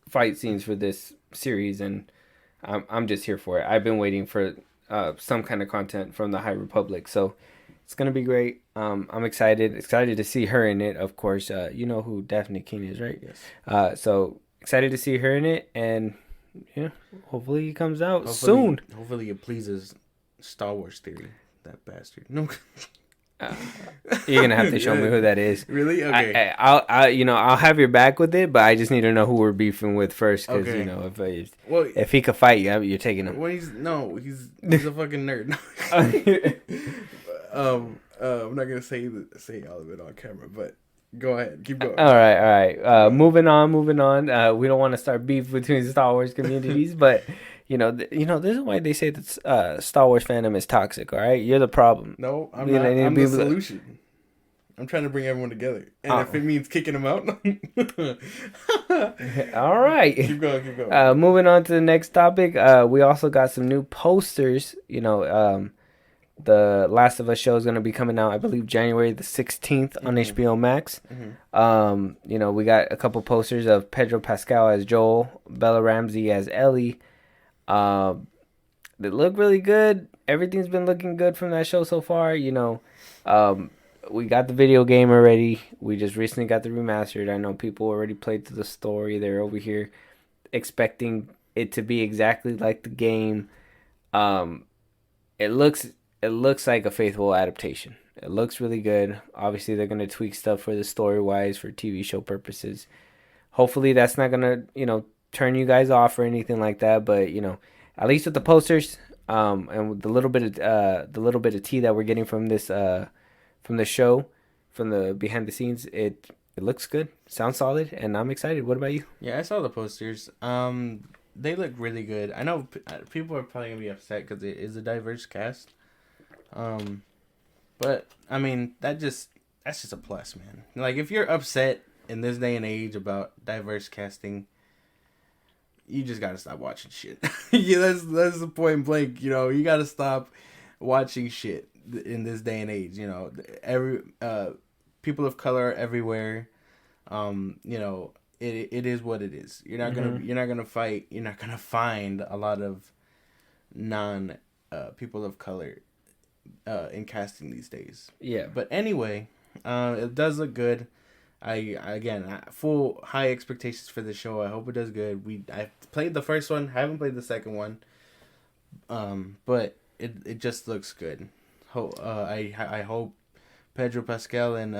fight scenes for this series, and I'm just here for it. I've been waiting for some kind of content from the High Republic, so it's gonna be great. I'm excited to see her in it. Of course, you know who Daphne Keene is, right? Yes. So excited to see her in it, and yeah, hopefully it comes out soon. Hopefully it pleases Star Wars Theory, that bastard. No. You're gonna have to show me who that is. Really? Okay. I'll have your back with it, but I just need to know who we're beefing with first, because if he could fight you, you're taking him. Well, he's a fucking nerd. I'm not gonna say all of it on camera, but go ahead, keep going. All right. Moving on. We don't want to start beef between Star Wars communities, but. This is why they say that Star Wars fandom is toxic, all right? You're the problem. No, I'm not. I'm the solution. I'm trying to bring everyone together. And if it means kicking them out... All right. Keep going. Moving on to the next topic, we also got some new posters. The Last of Us show is going to be coming out, I believe, January the 16th on HBO Max. Mm-hmm. We got a couple posters of Pedro Pascal as Joel, Bella Ramsey as Ellie. They look really good. Everything's been looking good from that show so far. We got the video game already. We just recently got the remastered. I know people already played through the story. They're over here expecting it to be exactly like the game. It looks like a faithful adaptation. It looks really good. Obviously, they're gonna tweak stuff for the story wise for TV show purposes. Hopefully, that's not gonna turn you guys off or anything like that, but at least with the posters and with the little bit of tea that we're getting from this from the show, from the behind the scenes, it it looks good, sounds solid, and I'm excited. What about you? Yeah, I saw the posters. They look really good. I know people are probably gonna be upset because it is a diverse cast. Um, but I mean that's just a plus, man. Like if you're upset in this day and age about diverse casting, you just gotta stop watching shit. Yeah, that's the point blank. You know, you gotta stop watching shit in this day and age. You know, every people of color everywhere. You know, it is what it is. You're not gonna fight. You're not gonna find a lot of non people of color in casting these days. Yeah. But anyway, it does look good. Full high expectations for the show. I hope it does good. I played the first one, haven't played the second one. But it just looks good. I hope Pedro Pascal and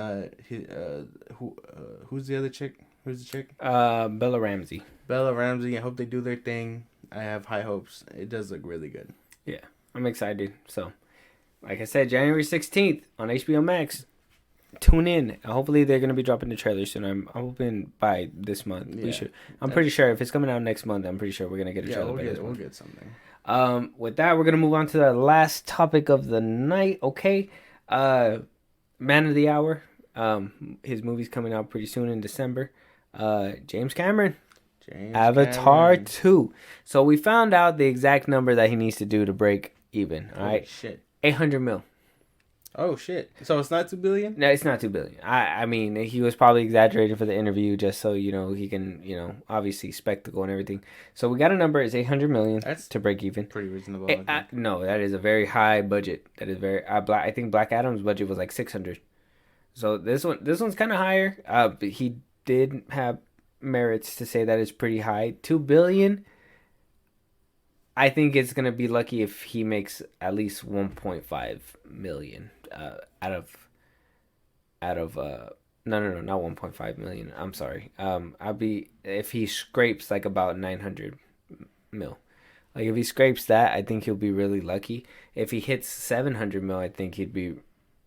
who's the other chick? Who's the chick? Bella Ramsey. Bella Ramsey. I hope they do their thing. I have high hopes. It does look really good. Yeah, I'm excited. So, like I said, January 16th on HBO Max. Tune in. Hopefully, they're gonna be dropping the trailer soon. I'm hoping by this month. Yeah, We should. I'm pretty sure if it's coming out next month, I'm pretty sure we're gonna get a trailer by this month. We'll get something. With that, we're gonna move on to the last topic of the night. Okay, Man of the Hour. His movie's coming out pretty soon in December. James Cameron. Avatar Cameron. 2. So we found out the exact number that he needs to do to break even. All right, Shit. 800 mil. Oh shit. So it's not 2 billion? No, it's not 2 billion. I mean, he was probably exaggerating for the interview just so he can obviously spectacle and everything. So we got a number. It's 800 million That's to break even. pretty reasonable. No, that is a very high budget. That is very. I think Black Adam's budget was like 600. So this one's kind of higher. But he did have merits to say that it's pretty high. 2 billion. I think it's gonna be lucky if he makes at least 1.5 million out of no, not 1.5 million. I'm sorry. I'll be if he scrapes like about 900 mil. Like if he scrapes that, I think he'll be really lucky. If he hits 700 mil, I think he'd be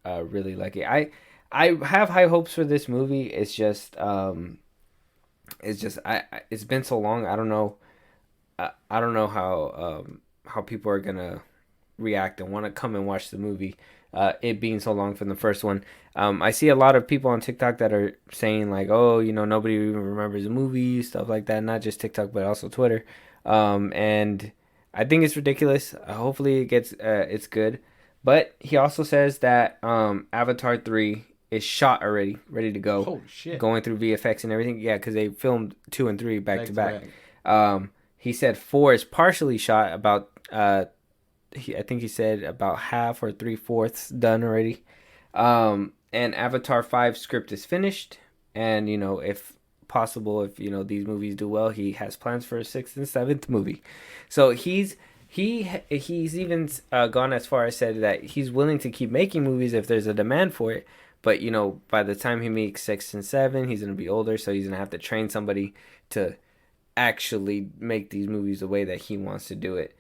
really lucky. I have high hopes for this movie. It's just it's been so long. I don't know. I don't know how people are gonna react and want to come and watch the movie. It being so long from the first one, I see a lot of people on TikTok that are saying like, "Oh, nobody even remembers the movie," stuff like that. Not just TikTok, but also Twitter. And I think it's ridiculous. Hopefully, it's good. But he also says that Avatar 3 is shot already, ready to go. Holy shit! Going through VFX and everything. Yeah, because they filmed 2 and 3 back to back. back. He said 4 is partially shot. About I think he said about half or 3/4 done already. And Avatar 5 script is finished. And if possible, if these movies do well, he has plans for a 6th and 7th movie. So he's even gone as far as said that he's willing to keep making movies if there's a demand for it. But by the time he makes 6 and 7, he's gonna be older, so he's gonna have to train somebody to actually make these movies the way that he wants to do it.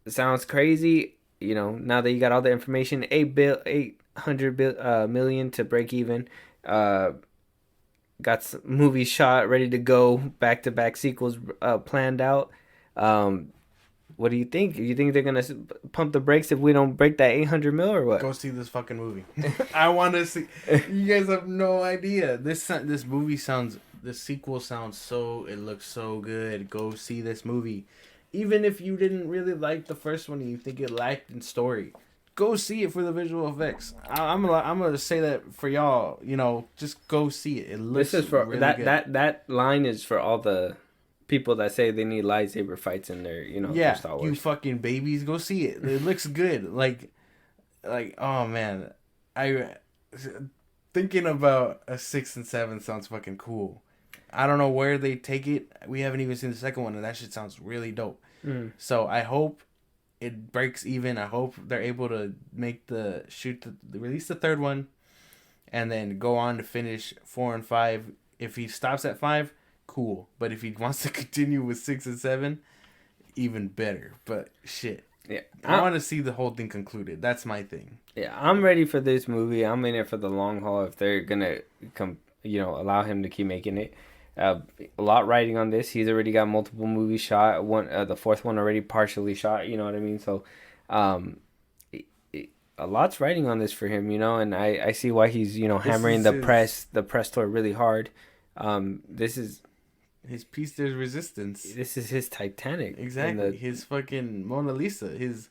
Sounds crazy, now that you got all the information. 800 million to break even. Got some movies shot, ready to go, back-to-back sequels planned out. What do you think? Do you think they're gonna pump the brakes if we don't break that 800 mil or what? Go see this fucking movie. I want to see. You guys have no idea. This movie sounds. The sequel sounds so. It looks so good. Go see this movie. Even if you didn't really like the first one and you think it lacked in story, go see it for the visual effects. I'm gonna say that for y'all. Just go see it. It looks. This is for really that good. that line is for all the people that say they need lightsaber fights in their their Star Wars. You fucking babies, go see it. It looks good. Like oh man, thinking about a 6 and 7 sounds fucking cool. I don't know where they take it. We haven't even seen the second one, and that shit sounds really dope. So I hope it breaks even. I hope they're able to release the third one, and then go on to finish 4 and 5. If he stops at 5, cool. But if he wants to continue with 6 and 7, even better. But shit, Yeah, I want to see the whole thing concluded. That's my thing. Yeah, I'm ready for this movie. I'm in it for the long haul. If they're gonna come, allow him to keep making it. Uh, a lot riding on this. He's already got multiple movies shot. The fourth one already partially shot. You know what I mean? So, um, a lot's riding on this for him. And I see why he's This hammering is his the press tour really hard. his piece de resistance. This is his Titanic. Exactly. His fucking Mona Lisa. His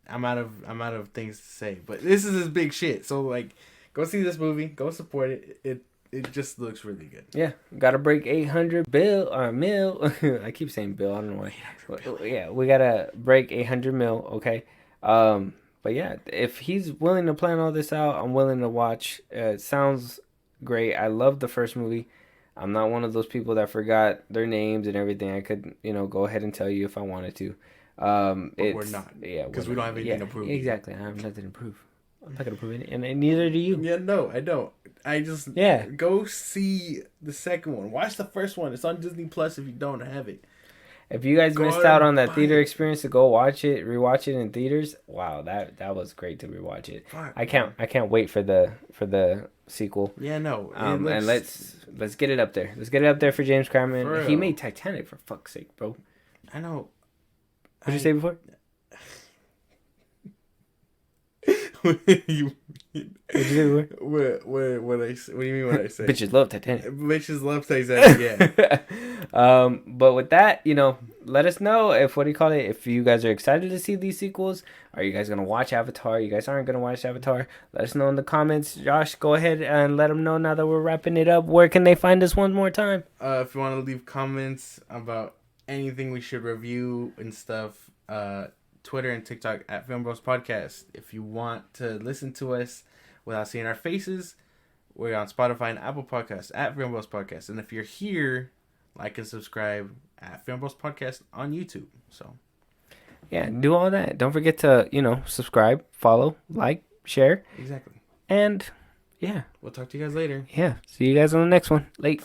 I'm out of things to say, but this is his big shit. So like, go see this movie. Go support it. It just looks really good. Yeah, gotta break 800 bill or mil. I keep saying bill. I don't know why. Yeah, we gotta break 800 mil. Okay. But yeah, if he's willing to plan all this out, I'm willing to watch. It sounds great. I love the first movie. I'm not one of those people that forgot their names and everything. I could, go ahead and tell you if I wanted to. But we're not. Yeah, because we don't have anything to prove. Exactly, I have nothing to prove. I'm not gonna prove it, and neither do you. Yeah, no, I don't. I just go see the second one. Watch the first one. It's on Disney Plus if you don't have it. If you guys missed out on that theater experience to go rewatch it in theaters, wow, that was great to rewatch it. Fuck, I can't wait for the sequel. Yeah, no. And let's get it up there. Let's get it up there for James Cameron. He made Titanic, for fuck's sake, bro. I know. What did you say before? What do you mean? What do you mean when I say? Bitches love Titanic. Bitches love Titanic. Yeah. But with that, let us know if you guys are excited to see these sequels. Are you guys gonna watch Avatar? You guys aren't gonna watch Avatar? Let us know in the comments. Josh, go ahead and let them know now that we're wrapping it up. Where can they find us one more time? If you want to leave comments about anything we should review and stuff, Twitter and TikTok at Film Bros Podcast. If you want to listen to us without seeing our faces, we're on Spotify and Apple Podcasts at Film Bros Podcast. And if you're here, like and subscribe at Film Bros Podcast on YouTube. So, yeah, do all that. Don't forget to, subscribe, follow, like, share. Exactly. And, yeah. We'll talk to you guys later. Yeah. See you guys on the next one. Late.